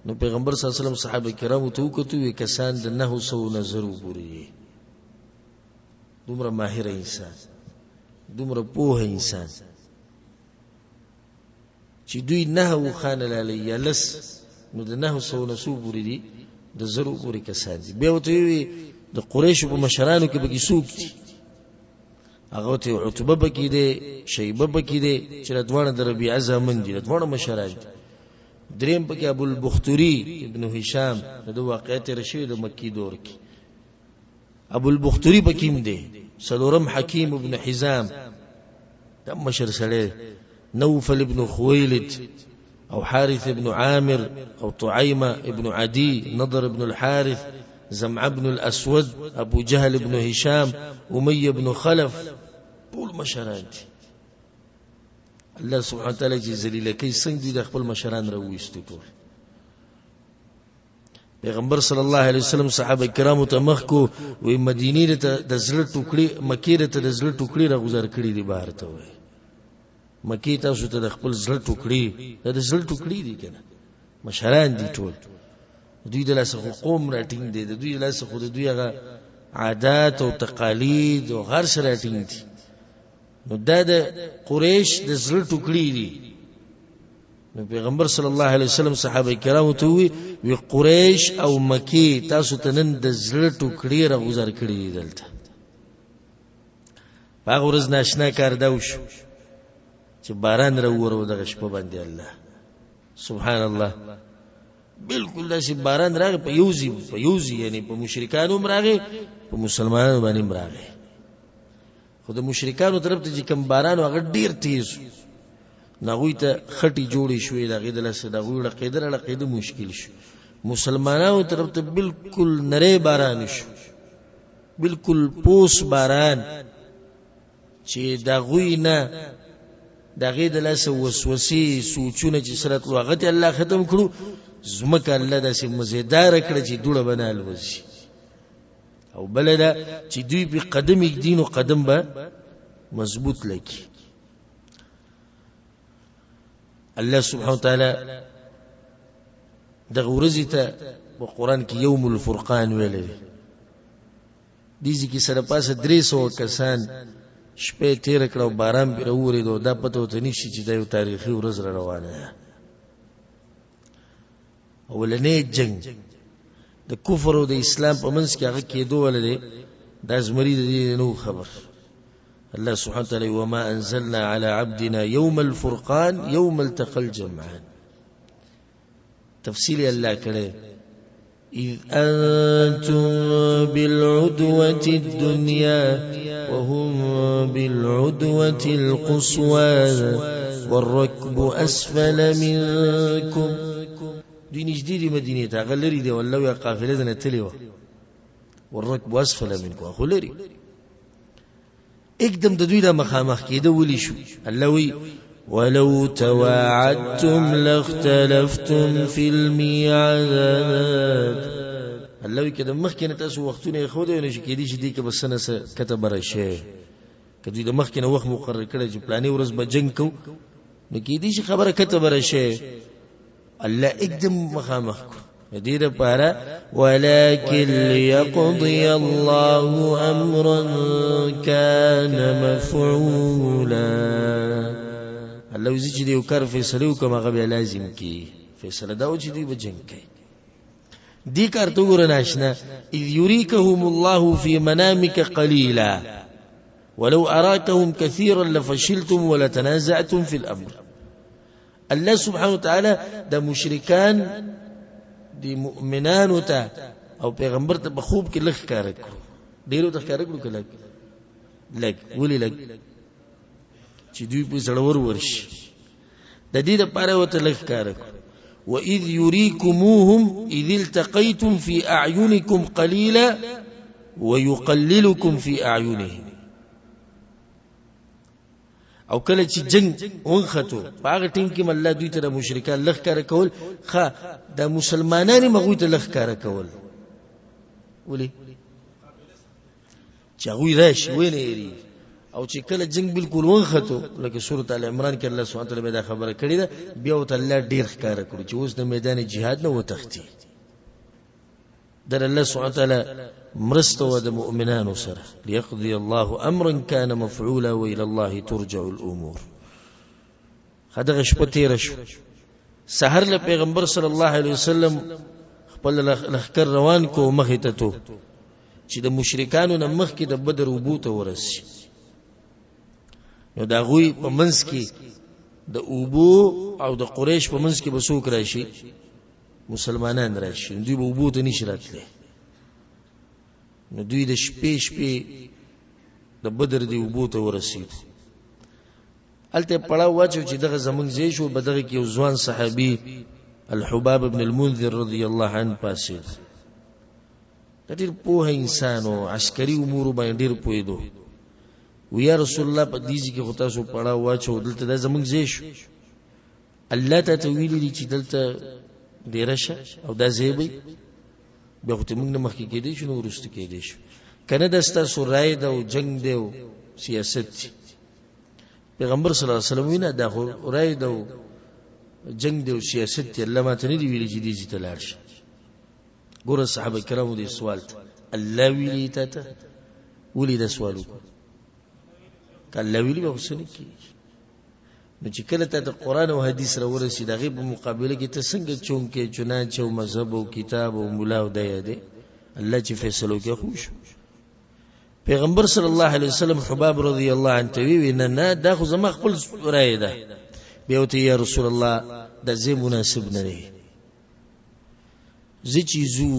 S1: نو پیغمبر صلی الله علیه وسلم صحابه کرامو ته وکړو وی کسان د 900 نظر وګوري دومره ماهر انسان دومره پوه انسان چې دوی نه وخان علی لس نو د 900 نسو پوری دي د زرو پوری کسان دي بیا ته وی د قریش په مشرانو کې بګی سوق دي هغه ته عتبه بکی دي شیبه بکی دي چې دوانه د ربيعه زمن دي دوانه مشران دریم پکې ابو البختری ابن هشام د واقعیت رشید د مکی دور کې ابو البختری پکې دي سلورم حکیم ابن حزام دم مشر سره نوفل ابن خويلد او حارث ابن عامر او طعيمة ابن عدي نضر ابن الحارث زمع ابن الأسود ابو جهل ابن هشام أمية ابن خلف طول مشران الله سبحانه وتعالى جزلي لكي سنجد اخبر مشران رويستو طول پیغمبر صلی الله علیه وسلم صحابه کرامو ته مخکو وی مدینه ته د زړه ټوکړي مکه ته د زړه ټوکړي را گزار کړي دي بهر ته وای مکی تاسو ته د خپل زړه ټوکړي د زړه ټوکړي دي کنه مشران دي ټول دوی د لاسه قوم راټینګ دي دوی د لاسه خود دوی هغه عادات او تقالید او هر څه راټینګ دي نو د قریش د زړه ټوکړي دي نو پیغمبر صلی الله علیه وسلم صحابه کرامو ته وی قریش او مکی تاسو ته نن د زړه ټوکړي را گزار کړي دي دلته هغه ورځ ناشنا کار دا وشو چې باران را وورو دغه شپه باندې الله سبحان الله بالکل داسې باران راغی په یوزي یعنی په مشرکانو راغی په مسلمانانو باندې راغی خو د مشرکانو طرف ته چې کوم باران هغه ډیر تیز نغوی ته خټي جوړې شوې دغه د لسه دغه لقیده مشکل شو مسلمانانو طرف ته بالکل نری باران شو بالکل پوس باران چې دغه نه دغه د لسه وسوسې سوچونه چې سره وغته الله ختم کړو زمکه الله داسې مزیدار کړ چې دوړه بنال وځي او بلدا چې دوی په قدم یک دین او قدم به مضبوط لکی الله سبحانه وتعالى دغه ورځی ته په قران کې یوم الفرقان ویل دي دي چې سره پاسه 300 کسان شپه تیر کړو باران پر اورېدو دا پته وته نشي چې دا یو تاریخي ورځ را روانه ده اولنې جنگ د کفر او د اسلام په منځ کې هغه کېدو ولې د زمری د نو خبر الله سبحانه وتعالى وما انزلنا على عبدنا يوم الفرقان يوم التقى الجمعان تفصيل الله كده إذ أنتم بالعدوة الدنيا وهم بالعدوة القصوى والركب أسفل منكم دي نجديد مدينة تغلري دي والله يا قافلة نتليوه والركب أسفل منكم أخو لري اقدم د دوی د مخامخ کېده ولي شو الله وی ولو تواعدتم لاختلفتم في الميعاد الله وی کده مخکې تاسو وختونه خو دې نشي کېدی چې دې کې بس نه کتب راشه کدی د مخکې وخت مقرر کړی چې پلانې ورځ به جنگ کو نو کېدی چې خبره کتب راشه الله اقدم مخامخ دې لپاره ولكن ليقضي الله امرا كان مفعولا الله وزي چې یو کار فیصله وکم هغه به لازم کی فیصله دا و چې دی به جنگ کوي دی کار ته ګور ناشنا اذ یریکهم الله فی منامک قلیلا ولو اراکهم كثيرا لفشلتم ولتنازعتم في الامر الله سبحانه وتعالى د مشرکان دی مؤمنانو ته او پیغمبر ته بخوب کې لخ کار کړو ډیرو ته کار کړو کله لګ ولي لګ چې دوی په زړور ورشي د دې لپاره وته لخ کار کړو وَإِذْ يُرِيكُمُوهُمْ إِذِ الْتَقَيْتُمْ فِي أَعْيُنِكُمْ قَلِيلًا وَيُقَلِّلُكُمْ فِي أَعْيُنِهِمْ او کله چې جنگ ونختو هغه ټیم کې الله دوی ته مشرکان لخ کار کول خا د مسلمانانو مغوی ته لخ کار کول ولي چې هغه راشي ویني یری او چې کله جنگ بالکل ونختو لکه سورۃ ال عمران کې الله سبحانه وتعالى دا خبره کړې ده بیا او الله ډیر ښکار کړو چې اوس د میدان جهاد نه وتختی در الله سبحانه وتعالى مرسته د مؤمنانو سره ليقضي الله امرا كان مفعولا والى الله ترجع الامور هغه شپه تیر شو سحر له پیغمبر صلی الله علیه وسلم خپل لخر روان کو مخې ته تو چې د مشرکانو نه مخ کې د بدر وبوته ورسي نو دا غوی په منځ کې د اوبو او د قریش په منځ کې بسوک راشي مسلمانان راشي دوی به وبوته نشي راتلي نو دوی د شپې د بدر دی وبوته ورسید الته پړاو واچو چې دغه زمونږ ځای شو بدغه کې یو ځوان صحابي الحباب ابن المنذر رضی الله عنه پاسید ډېر په انسان او عسکري امور باندې ډېر پوهیدو ویا رسول الله په دې کې خو تاسو پړاو واچو دلته د زمونږ ځای شو الله ته ویلي چې دلته ډیرشه او دا زیبي به خو موږ نه مخکې کېدې شو نو ورسته کېدې شو کنه دستا سورای دا او جنگ دی او سیاست پیغمبر صلی الله علیه وسلم وینا دا خو رای دا جنگ دی او سیاست الله ماته نه دی ویلي چې دې ته لاړ شي ګور صحابه کرامو دې سوال الله ویلي ته ولې دا سوال وکړه کله ویلي به وسنه کی نو چې کله ته د قران او حدیث را ورسې دغه په مقابله کې ته څنګه چونکې چنانچه او مذهب او کتاب او مولا او دای دی الله چې فیصلو کې خوش پیغمبر صلی الله علیه وسلم حباب رضی الله عنه وی نه دا خو زما خپل رائے ده بیا ته یا رسول الله د زی مناسب نه لري زی چیزو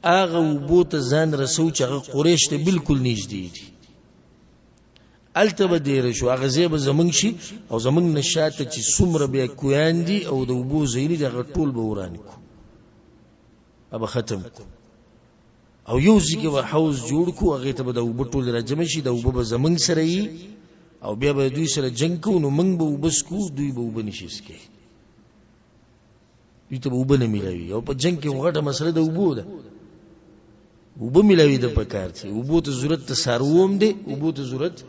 S1: هغه وبوت ځان رسو چې هغه قریش ته بالکل نږدې دي التبه دیر شو هغه زیب زمنګ شي او زمنګ نشاته چې څومره بیا کویاندي او د وبو زینی دغه ټول به وران کو ابا ختم کو او یو ځکه به حوض جوړ کو هغه ته به د وبو ټول راجم شي د وبو زمنګ سره یي او بیا به دوی سره جنگ کو نو موږ به وبس کو دوی به وبني شي سکه دوی ته وبنه ملوي او په جنگ کې وغټه مسله د وبو ده وبو ملوي د پکار چې وبو ته ضرورت ته ساروم دي وبو ته ضرورت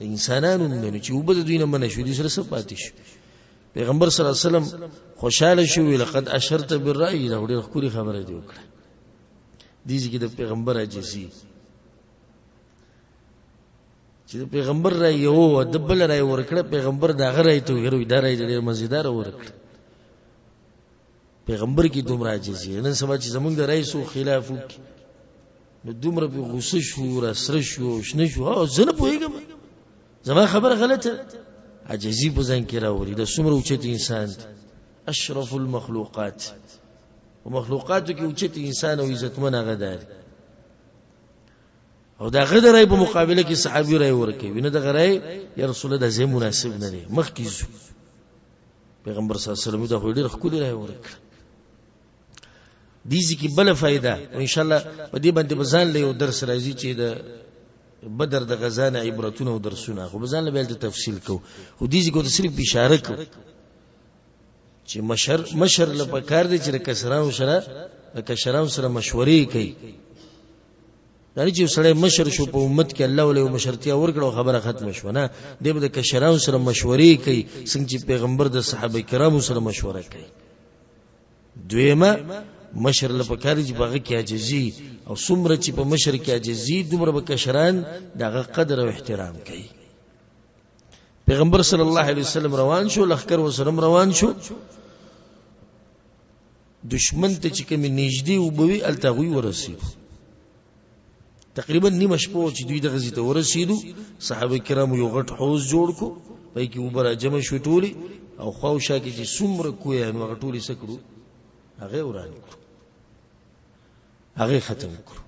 S1: انسانانو نه چې وبد دوی نه منه شو دي سره سپاتې شو پیغمبر صلی الله علیه وسلم خوشاله شو لقد اشرت بالرأي دا ډېر خوري خبره دی وکړه دي چې د پیغمبر عجزي چې پیغمبر را یو د بل را ورکړه پیغمبر دا غره ته ویرو دا را ډېر مزیدار ورکړه پیغمبر کی دومره عجزي نن سبا چې زمونږ د رئیس خلاف وکړي نو دومره په غوسه شو را سره شو شنه شو او زنه پوهیږم زما خبر غلطه عجزي په ځان کې راوړي د څومره اوچت انسان اشرف المخلوقات او مخلوقاتو کې اوچت انسان او عزتمن هغه دی او دا غدرای په مقابله کې صحابي راي ورکوي وینه د غرای یا رسول الله د زې مناسب نه دی مخکې پیغمبر صلی الله علیه وسلم دا ډېر خولي راي ورکړي دیږي کې بل فائدہ او ان شاء الله په دې باندې بزان له یو درس راځي چې د بدر د غزانه عبرتونه او درسونه خو بزان له بل تفصیل کو خو دیږي کو صرف اشاره کو چې مشر له پکار دي چې کشرانو سره مشورې کوي دا چې سره مشر شو په امت کې الله ولې مشرتیا ورکړو خبره ختم شو نه دی د کشرانو سره مشورې کوي څنګه چې پیغمبر د صحابه کرامو سره مشوره کوي دویمه مشر له پکاري چې باغ کې عاجزي او څومره چې په مشر کې عاجزي دومره به کشران دغه قدر او احترام کوي پیغمبر صلی الله علیه وسلم روان شو، لخر وسلم روان شو، دشمن ته چې کوم نږدې وبوي التغوی ورسېدو. تقریبا نیمه شپه چې دوی دغه ځای ته ورسېدو، صحابه کرامو یو غټ حوض جوړ کو، پای کې اوبه را جمع شوې ټولې، او خواوشا کې چې څومره کویان هغه ټولې څه کړو، هغه ورانې کړو، هغه ختم کړو.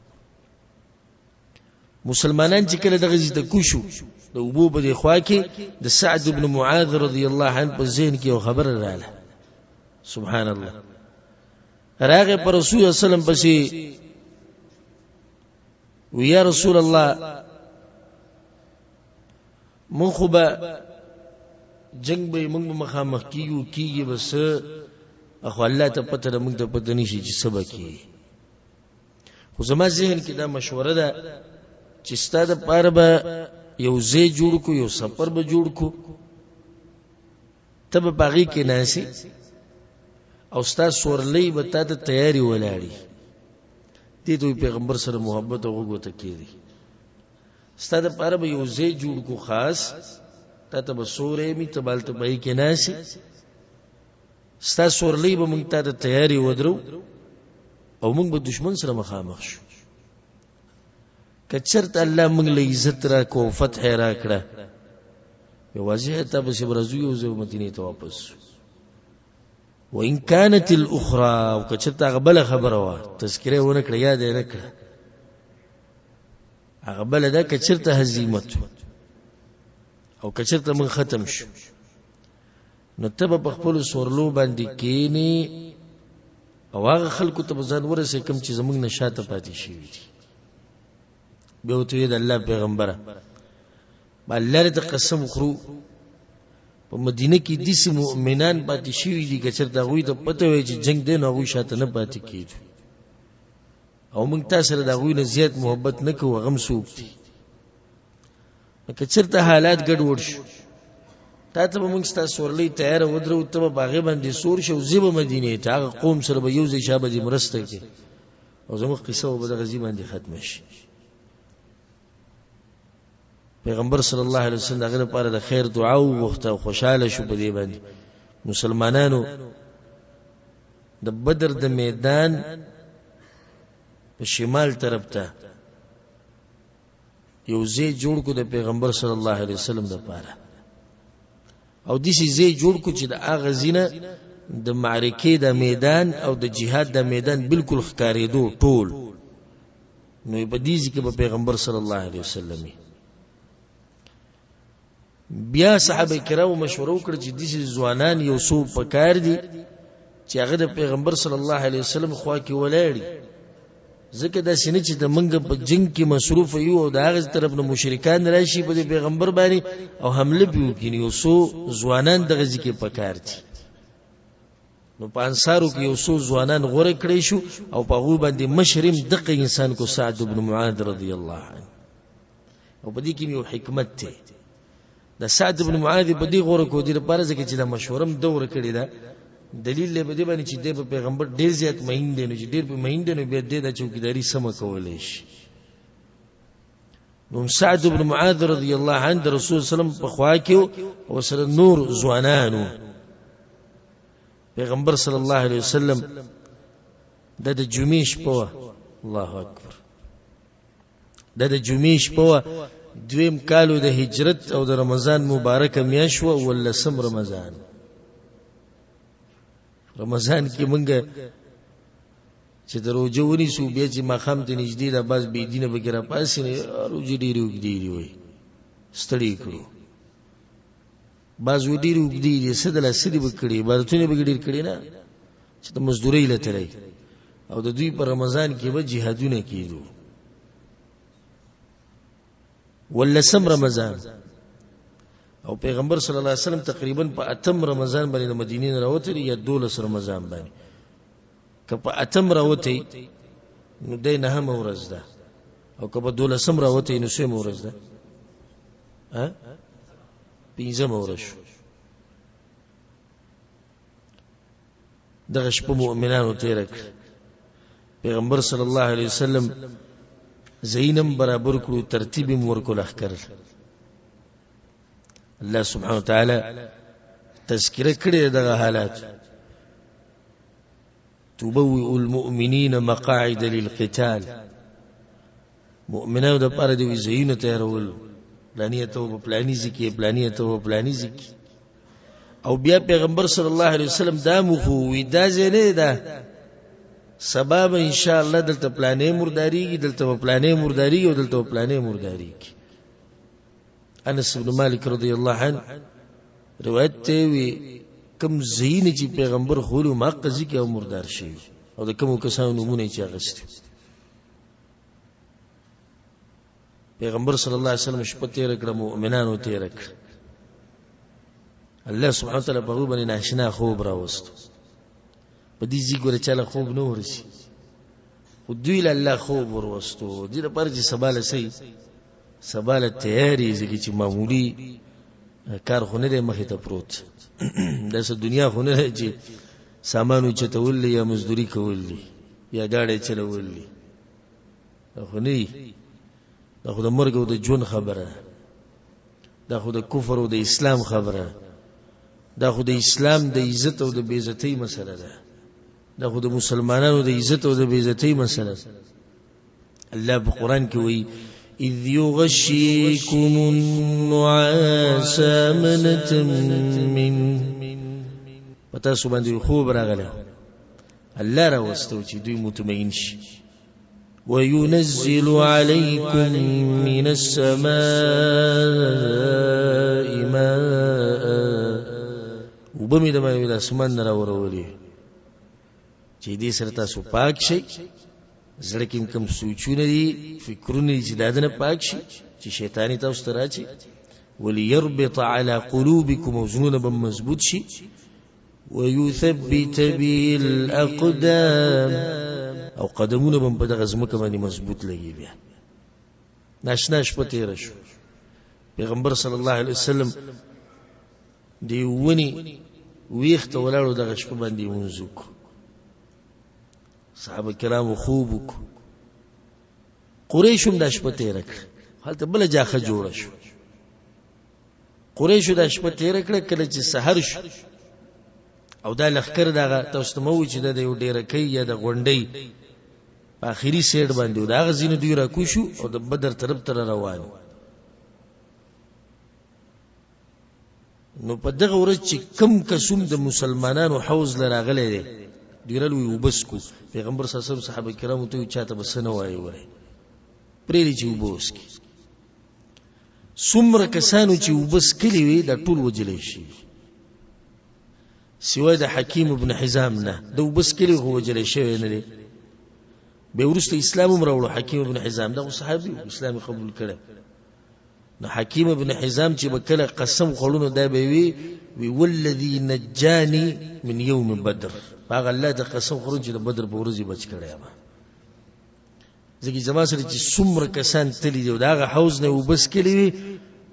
S1: مسلمانان چې کله دغه ځای ته کوشو، د اوبو په دې خوا کې د سعد بن معاذ رضی الله عنه په ذهن کې یو خبره رااله، سبحان الله. راغه پر رسول الله صلی الله علیه وسلم پسې ویا رسول الله مون خو به جنگ به مونږ مخامخ کیږي، بس اخو الله ته پته ده، مونږ ته پته نشي چې سبا کی. خو زما ذهن کې دا مشوره ده چې ستاسو لپاره به یو ځای جوړ کو، یو سفر به جوړ کو، ته به باغی کې ناسي او ستاسو سورلۍ به تاسو تیاری ولاړی. دې ته پیغمبر سره محبت او وګوته کېږي. ستاسو لپاره به یو ځای جوړ کو خاص، تاسو به سورې می تبالته پای کې ناسي، ستاسو سورلۍ به مونږ ته تیاری ودرو او مونږ به دشمن سره مخامخ شو. کچرت الله مونږ له عزت را کو، فتح را کړه، یوازې ته به شبرزو یو ځو مدینه ته واپس. وان كانت الاخرى، وکچرت غبل خبره وا تذکره ونه کړه، یاد نه کړه، غبل دا کچرت هزیمت او کچرت من ختم شو، نو ته په خپل سورلو باندې کینی او هغه خلکو ته ځان ورسې کوم چې زمونږ نشاته پاتې شي دي. به وته د الله پیغمبره الله ته قسم خورو، په مدینه کې د مؤمنان پاتې شي دي، کچرته غوي ته پته وي چې جنگ دی نو غوي شاته نه پاتې کیږي، او موږ تاسو سره د غوي نه زیات محبت نه کوو، غم سوق دي. کچرته حالات ګډوډ شو، تاسو به موږ ستاسو ورلې تیار ودرو، ته به باغې باندې سور شو، زیبه مدینه ته هغه قوم سره به یو ځای شابه دي مرسته کوي، او زموږ قصه به دغه ځای باندې ختم شي. پیغمبر صلی الله علیه وسلم دغه لپاره د خیر دعا وغوښته او خوشاله شو په دې باندې. مسلمانانو د بدر د میدان په شمال طرف ته یو ځای جوړ کو د پیغمبر صلی الله علیه وسلم لپاره، او دې ځای جوړ کو چې د هغه زینه د معرکې د میدان او د جهاد د میدان بالکل ښکارېدو ټول. نو په دې ځکه په پیغمبر صلی الله علیه وسلم بیا صحابه کرامو مشوره وکړه چې دې ځوانان یو څو پکار دي چې هغه د پیغمبر صلی الله علیه وسلم خوا کې ولاړی، ځکه دا سینه چې د منګ په جنگ کې مصروف یو او د هغه طرف نه مشرکان راشي په پیغمبر باندې او حمله وکړي، یو څو ځوانان دغه ځکه پکار دي. نو په انصارو کې یو څو ځوانان غوړه کړی شو او په هغه باندې مشرم دغه انسان کو سعد بن معاذ رضی الله عنه. او په دې کې یو حکمت ته د سعد بن معاذ په دې غوړه کو دي لپاره ځکه چې د مشورم دور کړی دا دلیل له بده باندې چې د پیغمبر ډیر زیات مهین دی، نو چې ډیر په مهین دی نو به د چوکیداری سم کولای شي. نو سعد بن معاذ رضی الله عنه د رسول صلی الله علیه وسلم په خوا کې او سره نور ځوانانو، پیغمبر صلی الله علیه وسلم د جمعې شپه، الله اکبر، د جمعې شپه دویم کالو د هجرت او د رمضان مبارک میاشت و ولسم رمضان کې مونږه چې دروځو ونی سو بیا چې ماخام ته نږدې د باز بی دینه وغیرہ پاسې نه روزي ډیری وي ستړي کړو، باز ډیری وګړي سدل سدي وکړي، عبادتونه وګړي کړي نه چې د مزدوري لته او د دوی پر رمضان کې به جهادونه کیدو. ولسم رمضان او پیغمبر صلی الله علیه وسلم تقریبا په اتم رمضان باندې د مدینې نه راوته یا 12 رمضان باندې، که په اتم راوته نو د نه هم ورځ ده، او که په 12 راوته نو سم ورځ ده، پنځم ورځ. دغه شپه مؤمنانو تیر کړ، پیغمبر صلی الله علیه وسلم زینم برابر کړو، ترتیب ورکول اخکر. الله سبحانه وتعالى تذکره کړی دغه حالات تبوئ المؤمنین مقاعد للقتال مؤمنانو د پاره د وزینو تیارول پلانیه ته پلانی ذکی پلانیه ته پلانی ذکی او بیا پیغمبر صلی الله علیه وسلم دا مخوی دا زنه ده سبب ان شاء الله دلته پلانې مرداریږي دلته پلانې مرداریږي او دلته پلانې مرداریږي انس بن مالک رضی الله عنه روایت ته وی کم زین چې پیغمبر خولو ما قضی کې او مردار شي او د کوم کسانو نمونه چې اغست پیغمبر صلی الله علیه وسلم شپه تیر کړه مؤمنانو تیر کړه الله سبحانه وتعالى په باندې ناشنا خوب راوست په دې ځګره چاله خوب نه ورسي خو دوی له الله خوب وروستو دې لپاره چې سباله سي سباله تیاری ځکه چې معمولی کار خونه دې مخې ته پروت داسې دنیا خونه ده چې سامانو چتول یا مزدوري کول یا گاډي چلول خو نه دا خو د مرګ او د جون خبره دا خو د کفر او د اسلام خبره دا خو د اسلام د عزت او د بیزتی مسله ده دا خو د مسلمانانو د عزت او د بیزتی مسله الله په قران کې وایي اذ يغشيكم النعاس امنة من پتا سو باندې خوب راغله الله را واستو چې دوی مطمئن شي وينزل عليكم من السماء ماء وبمد ما الى اسمان را ورولي چې دې سره تاسو پاک شي زړه کې کوم سوچونه دي فکرونه دي چې دادنه پاک شي چې شیطانی تاسو ته راځي وليربط على قلوبكم وزنون بمضبوط شي ويثبت به الاقدام او قدمونه بم په دغه زمکه باندې مضبوط لګي بیا ناشنا شپه تیر شو پیغمبر صلی الله علیه وسلم دی ونی ویخت ولاړو دغه شپه باندې منځوک صحابه کرام خوب قریشم د شپه تیر کړ حالته بل جاخه جوړ شو قریشو د شپه تیر کړ کله چې سحر شو او دا لخر دغه تاسو مو چې د یو ډیره کوي یا د غونډي په اخیری سیټ باندې دا غزینه دوی را کوشو او د بدر طرف تر روان نو په دغه ورځ چې کم کسوم د مسلمانانو حوض لراغله دي دیرلوی وبسکو پیغمبر صلی الله علیه وسلم صحابه کرامو ته چاته بسنه وایي وای پرې چې وبوسکی څومره کسانو چې وبس کلی وي دا ټول وجلې شي سوای د حکیم ابن حزام نه د وبس کلی هو وجلې شوی نه دی به ورسته اسلام امرولو حکیم ابن حزام دا صحابي اسلام قبول کړي نو حکیم ابن حزام چې بکله قسم خورونو دا به وی والذي نجاني من يوم بدر هغه الله د قسم خورون چې د بدر په ورځ بچ کړي ما ځکه زما سره چې څومره کسان تللی دی دا هغه حوض نه وبس کړي وي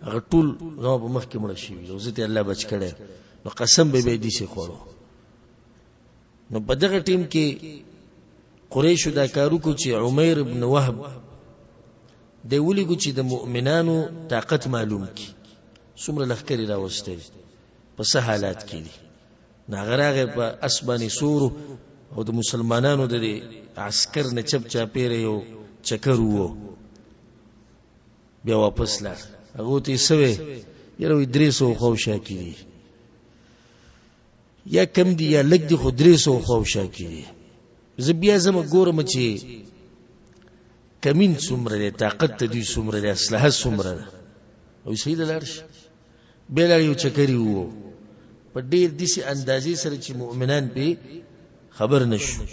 S1: هغه ټول نو په مخ کې مړ شي او ځکه الله بچ کړي نو قسم به دې شي خورو نو په دغه ټیم کې قریش دا کارو کو چې عمیر ابن وهب دی ولګو چې د مؤمنانو طاقت معلوم کی څومره لخرې راوستي په څه حالات کې دي ناغراغه په اسبانی سورو او د مسلمانانو د عسكر نه چپ چاپیره یو چکر وو بیا واپس لا هغه ته سوي یره ادریسو خو شاکری یا کم دی یا لګ دی خو ادریسو خو شاکری زبیا زما ګورم چې کمین څومره دی طاقت ته دی څومره دی اسلحه څومره او سید لارش بل یو چکری وو په ډیر داسې اندازې سره چې مؤمنان به خبر نشو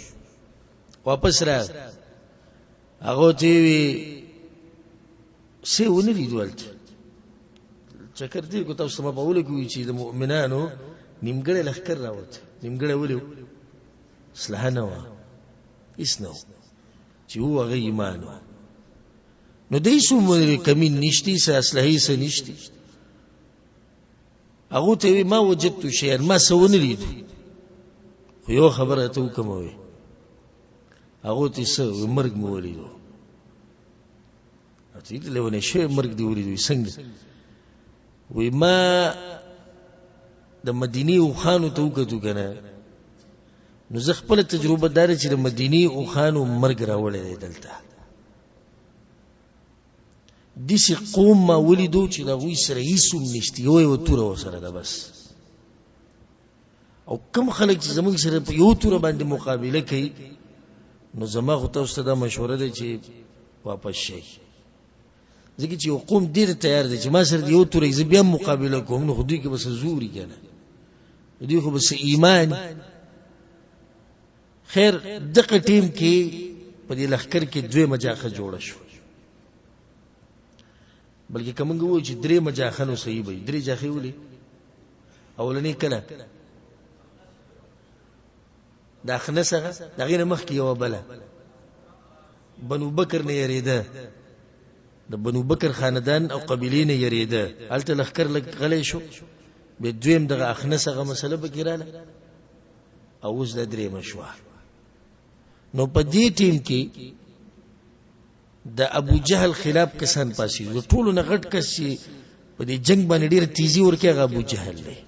S1: واپس را هغه تی وی څه ونی لیدولت چکر دی کو تاسو ما په ول کې چې د مؤمنانو نیمګړی لخر راوت نیمګړی ولو اسلحه نه و اسنو چې هو غي ایمان نو دې څومره کمین نشتی سه اسلحه سه نشتی هغه ته ما وجدت شيئا ما سونه لید خو یو خبره ته وکموي هغه ته څه مرګ مو ولیدو اته دې له ونه شی مرګ دی ولیدو څنګه وی ما د مدینی اوخانو ته وکتو کنه نو زه خپل تجربه دار چې د مدینی اوخانو مرګ راوړی دی دلته دسی قوم ما ولیدو چې د هغوی سره هیڅوم نشته یو توره ورسره ده بس او کم خلک چې زموږ سره په یو توره باندې مقابله کوي نو زما خو تاسو ته دا مشوره ده چې واپس شئ ځکه چې یو قوم ډېر تیار دی چې ما سره د یو توره زه بیا مقابله کوم نو خو دوی کې بس زوري کنه دوی خو بس ایمان خیر دغه ټیم کې په دې لښکر کې دوی مجاخه جوړه شو بلکې کومنګ وو چې درې مجاخه نو صحیح وي درې جاخې ولي اولنې کله دا خنسغه دغه نه مخ کې یو بله بنو بکر نه یریده د بنو بکر خاندان او قبیلې نه یریده هلته لښکر لږ غلی شو به دویم دغه اخنسغه مسله پکې رااله او اوس د درېمه شوه نو په دې ټیم کې د ابو جهل خلاف کسان پاسي د ټولو نه غټ کس چې په دې جنگ باندې ډېر تیزی ورکړي هغه ابو جهل دی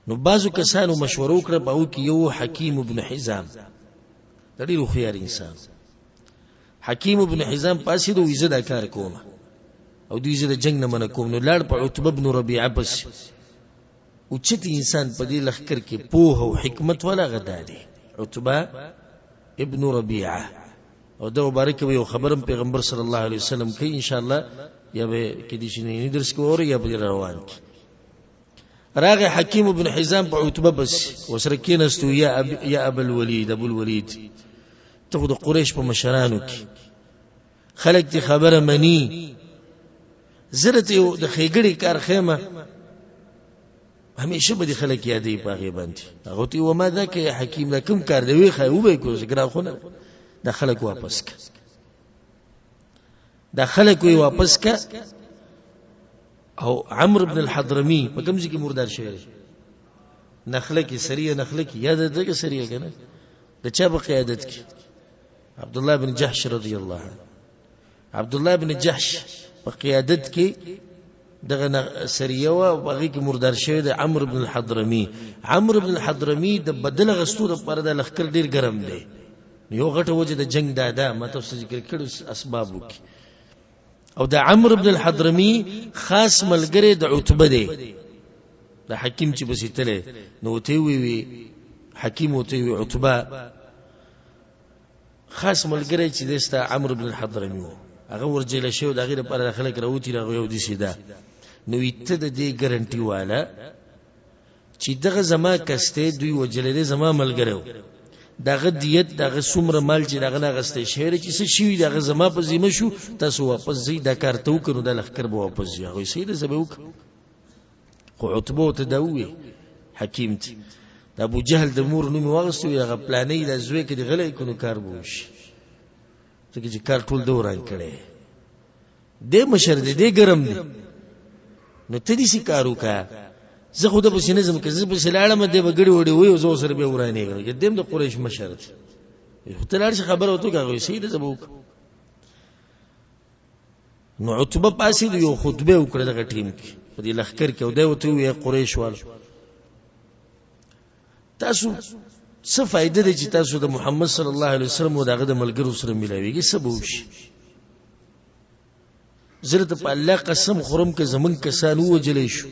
S1: نو بعضو کسانو مشوره وکړه په هغو کې یو حکیم ابن حزام د ډېر هوښیار انسان حکیم ابن حزام پاسي د زه دا کار کوم او دوی زه د جنگ نه منع کوم نو لاړ په عتبه بن ربیعه پسې اوچت انسان په دې لښکر کې پوهه او حکمت والا غدا دی عتبه ابن ربیعه او دا مبارک یو خبرم پیغمبر صلی الله علیه وسلم کوي ان شاء الله یا به کې دې شنو درس کوو یا به روان کی راغ حکیم ابن حزام په عتبه بس وسره کېنستو یا ابو الولید ابو الولید ته د قریش په مشرانو کې خلک دې خبره منی زرت یو د خېګړې کار خیمه همیشه به دي خلک یادې پاغي باندې هغه ته و ما ذاک یا حکیم دا کوم کار دی وی خو به کو ذکر خو نه دا خلک واپس کا دا خلک وی واپس کا او عمرو بن الحضرمي په کوم ځای کې مردار شوی نخله کې سریه نخله کې یاد ده کې سریه کنه د چا په قیادت کې عبد الله بن جحش رضی الله عنه عبد الله بن جحش په قیادت کې دغه سریه او هغه کې مردار شوی د عمرو بن الحضرمي عمرو بن الحضرمي د بدل غستو د پر د لخر ډیر ګرم دی یو غټه وجه د جنگ دادا ماته ذکر کړو اسباب وکي او د عمرو بن الحضرمي خاص ملګری د عتبه دی د حکیم چې بس تله نو ته وی حکیم او ته وی عتبه خاص ملګری چې دستا عمرو بن الحضرمي هغه ورجل شو د غیر پر خلک راوتی راغو یو دي سیدا نو ایته د دې ګارانټي والا چې دغه زما کسته دوی وجلې زما ملګرو دغه دیت دغه څومره مال چې دغه نغسته شهر چې څه شي دغه زما په ذمہ شو تاسو واپس زی د کارته وکړو د لخر به واپس زی هغه سید زبوک خو عتبه ته دوی حکیم ته د ابو جهل د مور نوم واغستو هغه پلانې د زوی کې غلې کونو کار بوش چې کار ټول دوران کړي د مشر دې ګرم دي نو ته دې سې کارو کا زه خو د بسنظم کې زه په سلاړه مده بغړی وړي وې زو سره به ورانه کړي دیم د قریش مشر ته لار شي خبره وته کوي سید زبوک نو عتبه پاسې یو خطبه وکړه دغه ټیم کې په دې لخر کې او دا وته وې قریش وال تاسو څه فائدې دي چې تاسو د محمد صلی الله علیه وسلم او دغه د ملګرو سره ملایويږي سبب شي زرت په الله قسم خورم کې زمون کسان وجلې شو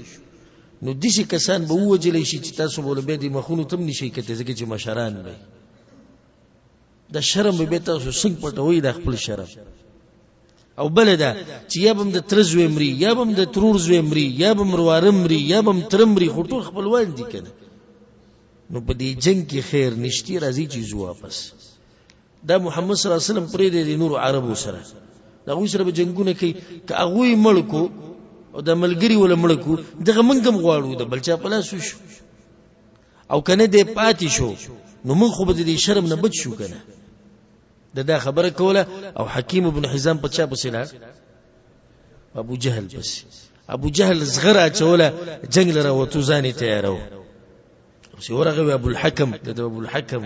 S1: نو دیشي کسان به وجلې شي چې تاسو بوله به د مخونو تم نشي کته ځکه چې مشران وي د شرم به تاسو څنګه پټوي د خپل شرم او بل دا چې یا بم د ترزوي مري یا بم د ترور زوي مري یا بم روارم مري یا بم ترمري خټو خپلوان دي کنه نو په دې جنگ کې خیر نشتی راځي چې زو واپس دا محمد صلی الله علیه وسلم پرې د نور عربو سره دا وې سره به جنگونه کوي ک هغه ملکو او د ملګری ول ملکو دغه منګم غواړو د بلچا پلاس شو او کنه دې پاتې شو نو موږ خو به دې شرم نه بچ شو کنه دا خبره کوله او حکیم ابن حزام په چا پسې ابو جهل بس ابو جهل زغره چوله جنگ لره وته ځاني تیارو سی ورغه ابو الحكم د ابو الحكم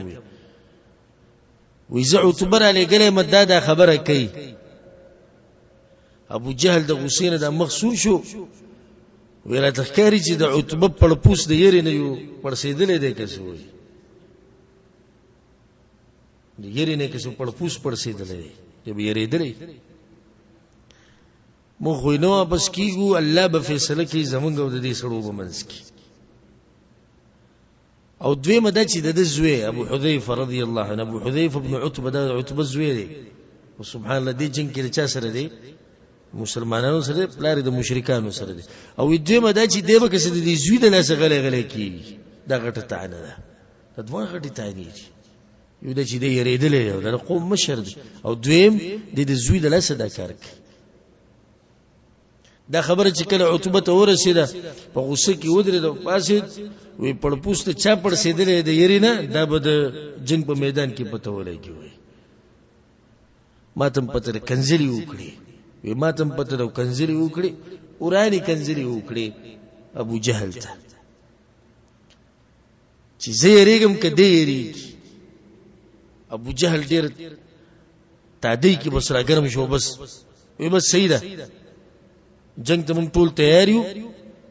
S1: وی زعو تبر علی گله مدادا خبره کوي ابو جهل د حسین د مخسور شو ویل تخکاری چې د عتبه په پوس د یری نه یو پړسیدلې دی کسو وي د یری نه کسو په پوس پړسیدلې دی به یری دی مو خو نو بس کیګو الله به فیصله کوي زمونږ د دې سړو بمنس کی او دوی مده چې د زوی ابو حذیفه رضی الله عنه ابو حذیفه ابن عتبه د عتبه زوی دی او سبحان الله دې جنگ کې چا سره دی مسلمانانو سره پلار د مشرکانو سره دی او دوی مده چې دی به کس د زوی د لاس غلې کی دا غټه تعنه ده د دوه غټه تعنی یو د چې دی یریدلې د قوم مشر دی او دویم د زوی د لاس دا کار کوي دا خبره چې کله عتبه ته ورسېده په غوسه کې ودرېد او پاسید وی پړپوست چا پړسېدلې د یری نه دا به د جنگ په میدان کې پته ولګي وي ماتم پته کنځلي وکړي وی ماتم پته د کنځلي وکړي اوراني کنځلي وکړي ابو جهل ته چې زیریګم کده یری ابو جهل ډیر تادی کې بس راګرم شو بس وی بس سیده جنگ ته مونږ ټول تیار یو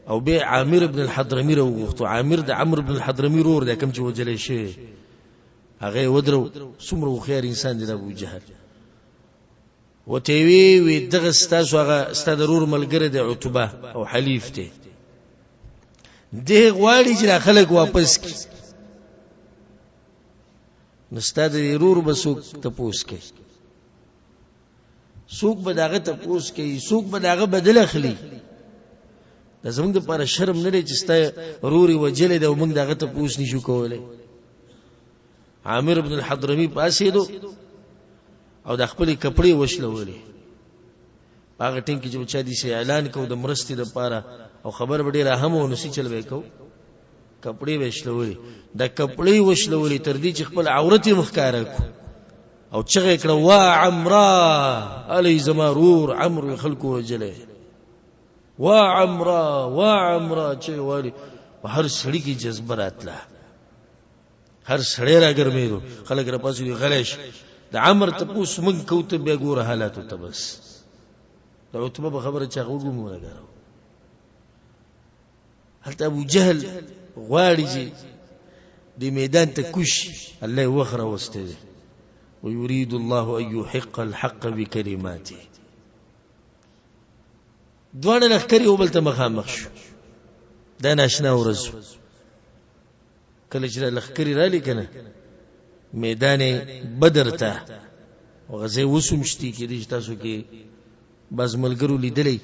S1: او به عامر ابن الحضرمي وروغتو عامر د عمرو ابن الحضرمي رور د کوم چې وجلې شي هغه ودرو څومره خیر انسان دی ابو جهل وته وی دغه ستاسو هغه ست ضرور ملګری د عتبه او حلیف ته دی غواړي چې خلک واپس کی نستاد ضرور بسوک تپوس کی سوق بداغه تپوس کوي سوق بداغه بدل اخلي د زمونږ لپاره شرم نه لري چې ستا روري وجلې د موږ دغه تپوس نشو کولای عامر ابن الحضرمي پاسېدو او د خپل کپڑے وشلولې هغه ټیم کې چې چا دي سي اعلان کو د مرستې لپاره او خبر وړي راهم او نسی چل وکاو کپڑے وشلولې د کپڑے وشلولې تر دې چې خپل عورت مخکاره کو او چغه کړه وا عمرا علی زمارور عمرو خلقو وجله وا عمرا چې وایي هر سړی کی جذبه راتله هر سړی راګرمېرو خلک را پاسې غلیش د عمر تپوس من کوته به ګوره حالات ته بس د عتبه خبره چا وګمو راګرو هلته ابو جهل غواړي چې د میدان ته کوش الله وخره واستي ويريد الله أن يحق الحق بكلماته دوانه لخکری او بلته مخامخ شو دا ناشنا ورځ کله چې لخکری را لیکنه میدان بدر ته وغزه وسومشتي کې د تاسو کې باز ملګرو لیدلې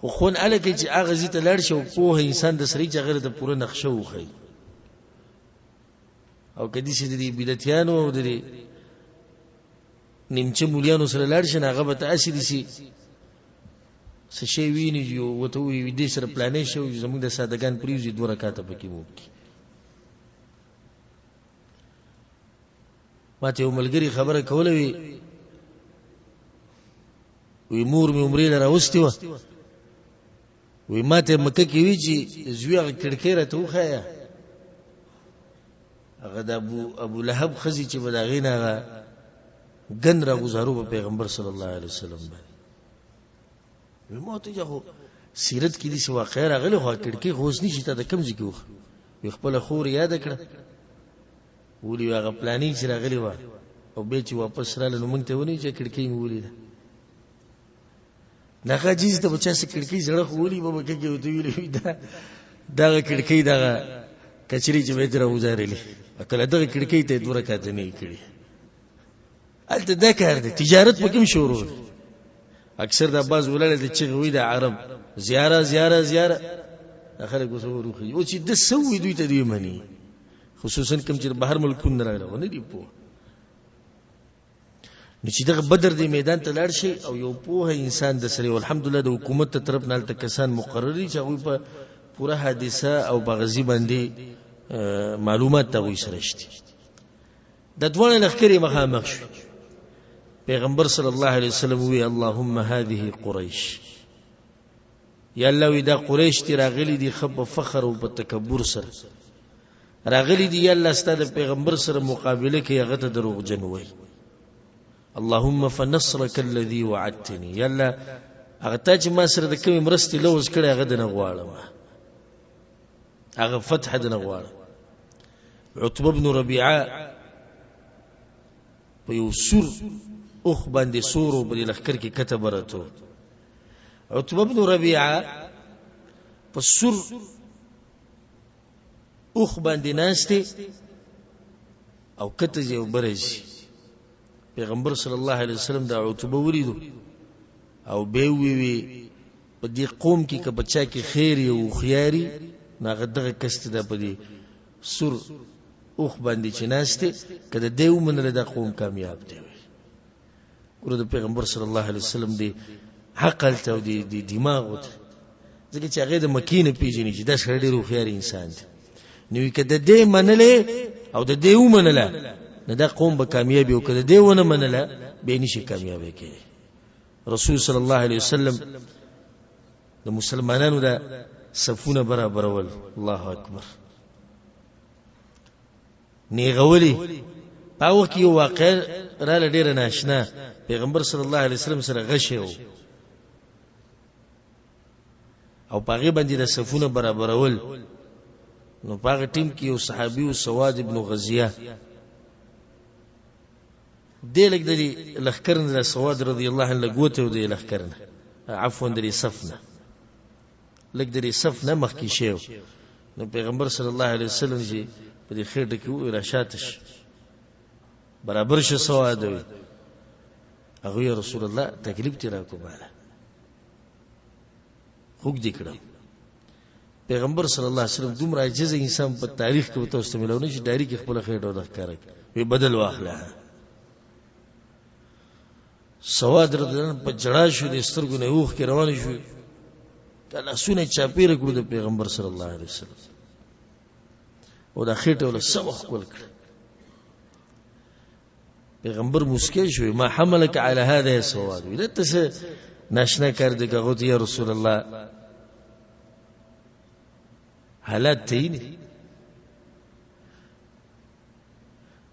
S1: خو خون الکه چې هغه زیته لړ شو په انسان د سری جګړه د پوره نقشه وخی او کدي چې د بدعتيانو او د نیمچه مولیانو سره لړ شنه هغه به تاسو دي سي څه شی ویني یو وته وی دې سره پلانې شو زموږ د سادهګان پریوزي دوه رکعاته پکې وو ماته یو ملګری خبره کوله وی مور می عمرې لره واستي و وی ماته مکه کې وی چې زوی کړکې راته وخایا هغه د ابو لهب خزي چې بداغینه ګن را گزارو په پیغمبر صلی الله علیه وسلم باندې موته جو سیرت کې دي چې واقعا راغلی خو کړکې خوښ نشي ته د کم ځای کې وخ خپل خور یاد کړ ولي هغه پلانینګ چې راغلی و او به چې واپس رااله نو مونږ ته ونی چې کړکې مې ولید دغه چیز ته بچا سره کړکې زړه خولي به کې وته ویلې دا کړکې دا کچري چې به تر وزارلې کله دغه کړکې ته دوه رکعات نه کړې الته دا کار دی تجارت پکې شروع اکثر د باز ولل د چغوي د عرب زیاره اخر کو سو روخي او چې د سوي دوی ته دی مني خصوصا کوم چې بهر ملکونه راغله ونه دی په نو چې دغه بدر دی میدان ته لاړ شي او یو په انسان د سره الحمدلله د حکومت ته طرف نه تل کسان مقرري چې هغه په پوره حادثه او بغزي باندې معلومات ته وي سرهشتي د دوه لخرې مخامخ شو پیغمبر صلی الله علیه وسلم وی اللهم هذه قریش یا الله وی دا قریش تی راغلی دی خب فخر او په تکبر سره راغلی دی یا الله ستاسو پیغمبر سره مقابله کې هغه ته دروغ جن وای اللهم فنصرك الذي وعدتني، یا الله هغه تا چې ما سره د کومې مرستې لوز کړی هغه دنه غواړم، هغه فتح دنه غواړم. عتبه بن ربیعه په یو سور اوخ باندې سورو په لښکر کې کتب راته. عتبه بن ربیعه په سور اوخ باندې ناشته او کته یو برج. پیغمبر صلی الله علیه وسلم دا عتبه ولیدو او به وی په دې قوم کې که بچا کې خیر یو خياري ناغه دغه کست ده په دې سور اوخ باندې چې ناشته کله دیو منل دا قوم کامیاب دی. ګوره د پیغمبر صلی الله علیه وسلم دی عقل ته دی دماغ وته ځکه چې هغه د مکینه پیژني چې دا سړی ډېر خيار انسان دی. نو کده دې منلې او د دیو منله نه دا قوم به کامیابی او کده دیو نه منله به نشي کامیابی کوي. رسول صلی الله علیه وسلم د مسلمانانو دا صفونه برابرول. الله اکبر. نیغولی پاو کې یو واقع را لډیر ناشنا. پیغمبر صلی الله علیه وسلم سره غشي او پاغه باندې د صفونه برابرول. نو پاغه ټیم کې یو صحابي او سواد ابن غزیه دلک د لخرن د سواد رضی الله عنه لګوته د لخرن عفوا د صفنه لګ د صفنه مخکې شیو. نو پیغمبر صلی الله علیه وسلم چې په دې خېټه کې و راشاتش برابر شه سواد وي هغه یا رسول الله تکلیف تیرا کو بالا خوګ دې کړم. پیغمبر صلی الله علیه وسلم دومره عاجز انسان په تاریخ کې وته استعمالونه چې دایری کې خپل خېټه د ښکارا وي بدل واخله. سواد ردن په جړا شو د سترګو نه اوخ کې روان شو کله سونه چاپیره کړو د پیغمبر صلی الله علیه وسلم او د خېټه ول سبخ کول کړ. پیغمبر مسکی شو ما حملك على هذا يا سواد ولته څه ناشنا کار دی غوته یا رسول الله حالات تین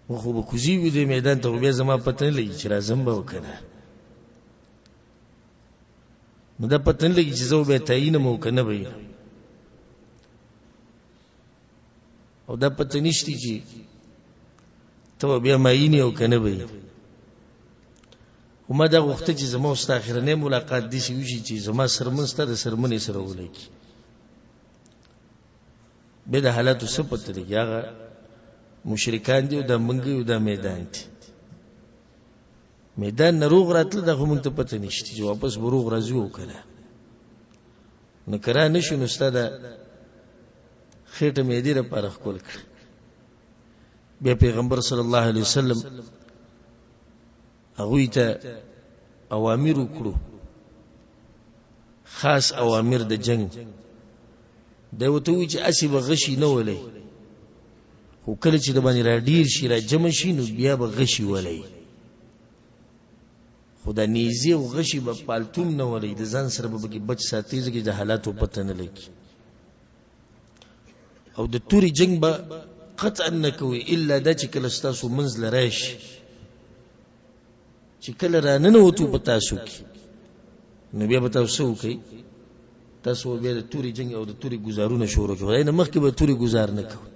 S1: خو به کوزي وي د میدان ته بیا زما پته نه لګي چې راځم به وکړه. نو دا پته نه لګي چې زه به تعین مو کنه به او دا پته نشتی چې ته بیا ماینه او کنه به. ومه دا وخت چې زما واست اخرنه ملاقات دي شي چې زما سرمنسته د سرمنې سره ولګي به د حالاتو سپته لګي. هغه مشرکان دي او د منګي او د میدان دي. میدان نروغ راتله د هم ته پته نشته چې واپس بروغ راځي وکړه. نو کرا نشو نو استاد خېټه مې دې را پرخ کول کړ. بیا پیغمبر صلی الله علیه وسلم هغه ته اوامر وکړو خاص اوامر د جنگ. دا وته وی چې اسی بغشي نه ولې خو کله چې د باندې را ډیر شي را جمع شي نو بیا بغشي ولې خدا نیزه او غشي په پالتوم نه ولې د ځان سره به بچ ساتي ځکه د حالاتو پته نه لګي. او د توري جنگ به قطعا نه کوي الا د چې کله ستاسو منځ لراشي چې کله را نه وته په تاسو کې نو بیا به تاسو کوي تاسو بیا د توري جنگ او د توري گزارونه شروع کوي. نه مخکې به توري گزار نه کوي.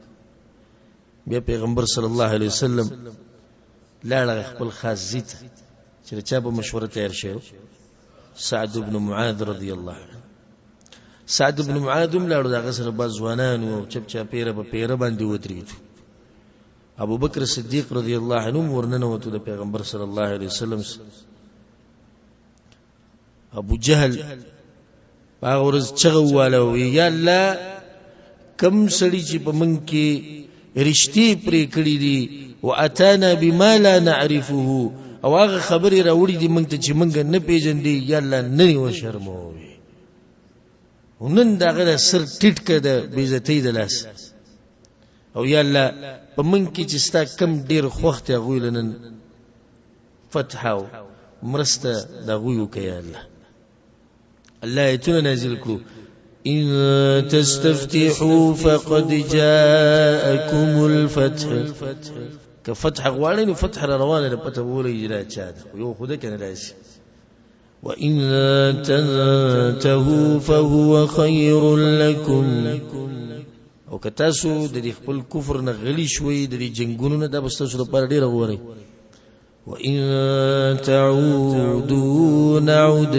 S1: بیا پیغمبر صلی الله علیه وسلم لاړ خپل خاص زیت چې چا به مشوره تیار شو. سعد بن معاذ رضی الله عنه سعد بن معاذ لاړ دغه سره بازوانان او چپ چاپیره په پیره باندې ودرېدو. ابو بکر صدیق رضی الله عنه ورننه وته د پیغمبر صلی الله علیه وسلم. ابو جهل هغه ورځ چغواله وی یا الله کم سړی چې په من کې رښتې پرې کړې دي او اتانا بما لا نعرفه او هغه خبرې راوړي دي موږ ته چې موږ نه پیژندې یا الله نه و شرموي ونن دغه سر ټیټ کړه بې عزتۍ د لاس او یا الله په موږ کې چې ستا کم ډیر خوخت هغوی لنن فتح او مرسته د هغوی وکړه یا الله. الله ایتونه نازل کړو إن تستفتحوا فقد جاءكم الفتح که فتح غواړي نو فتح را روانه ده پته ولې اجرا چا ده یو خوده کنه راشي وإن تنتهوا فهو خير لكم او که تاسو د خپل کفر نه غلی شوي د جنگونو نه د بستاسو لپاره ډیر غوړي وإن تعودوا نعود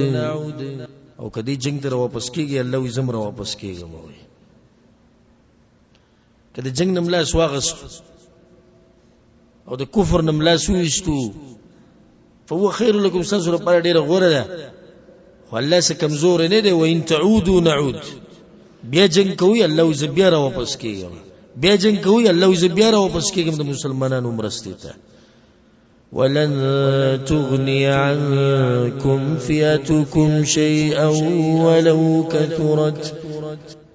S1: او کدی جنگ ته واپس کیږي الله وي زمره واپس کیږي موي کله جنگ نملا سواغس او د کفر نملا سويستو فهو خير لكم سنسر پر ډیره غوړه ده خو الله سه کمزور نه دی وإن تعودوا نعود بیا جنگ کوي الله وي زبيره واپس کیږي بیا جنگ کوي الله وي زبيره واپس کیږي د مسلمانانو مرستې ته ولن تغني عنكم فئتكم شيئا ولو كثرت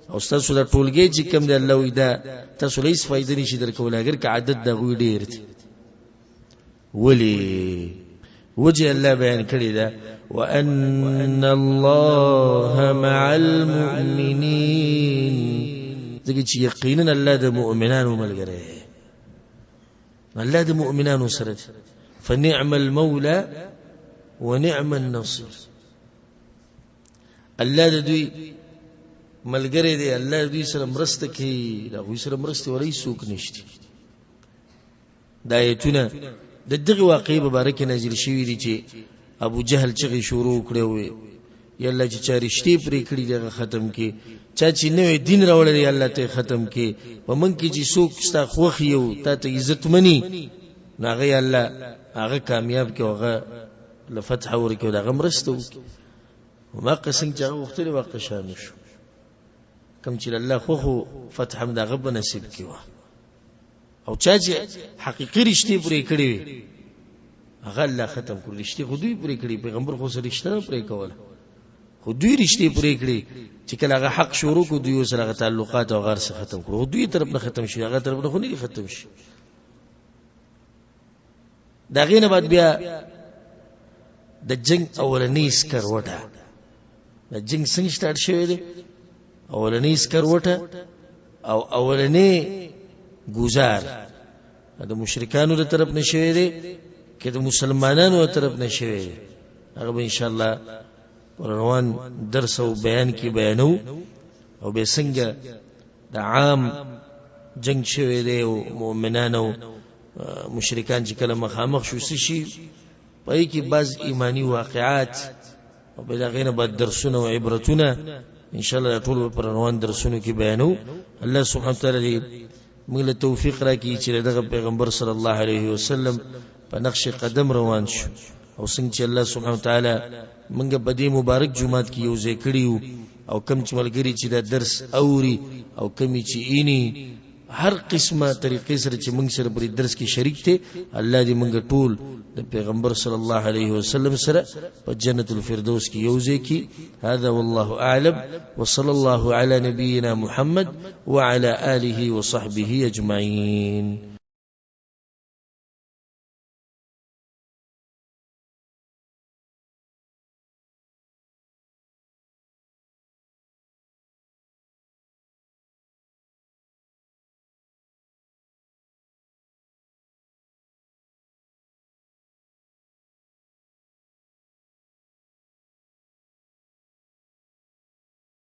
S1: او تاسو د ټولګي چې کوم دی الله وي دا تاسو هیڅ فائدې نشي درکول اگر که عدد د غوي ډیر دي ولي وجه الله بیان کړی دا وان الله مع المؤمنين ځکه چې یقینا الله د مؤمنانو ملګری الله د مؤمنانو سره فنعم المولى ونعم النصير الله د دوی ملګری دی الله دوی سره مرسته کوي دا وی سره مرسته ورای سوک نشتی دا ایتونه د دغه واقعي مبارک نازل شوی دی چې ابو جهل چې شروع کړو یالله چې چارشتي پرې کړی دا ختم کی چا چې نوې دین راوړل الله ته ختم کی په من کې چې سوک ستا خوخ یو ته عزت منی ناغه الله هغه کامیاب کی هغه لفتح ورکو دا غمرستو وما قسم چې وخت له وخت شامل شو کم چې الله خو فتح هم دا غب نصیب کیوا او چا چې حقيقي رښتې پرې کړې هغه الله ختم کړ رښتې خو دوی پرې کړې پیغمبر خو سره رښتیا پرې کول خو دوی رښتې پرې کړې چې کله هغه حق شروع کو دوی سره تعلقات او غیر سره ختم کړو دوی طرف نه ختم شي هغه طرف نه خو نه ختم شي دا غینه بعد بیا د جنگ اولنی سکر وټه د جنگ څنګه سٹارټ شوی دی اولنی سکر وټه او اولنی گزار د مشرکانو تر طرف نشوي دي کې د مسلمانانو تر طرف نشوي دي هغه به ان شاء الله روان درس او بیان کې بیانو او به څنګه د عام جنگ شوی دي او مؤمنانو مشرکان چې کله مخامخ شو شي پای کې بعض ایمانی واقعات او به دا غینه بعد درسونه او عبرتونه ان شاء الله ټول پر روان درسونه کې بیانو الله سبحانه وتعالى موږ له توفیق راکړي چې دغه پیغمبر صلی الله علیه وسلم په نقش قدم روان شو او څنګه چې الله سبحانه وتعالى موږ په دې مبارک جمعات کې یو ځای کړیو او کم چې ملګری چې دا درس اوري او کمی چې اینی هر قسمه طریقې سره چې موږ سره په درس کې شریک ته الله دې موږ ټول د پیغمبر صلی الله علیه وسلم سره په جنت الفردوس کې یو ځای کې هذا والله اعلم وصلى الله على نبينا محمد وعلى آله وصحبه أجمعين.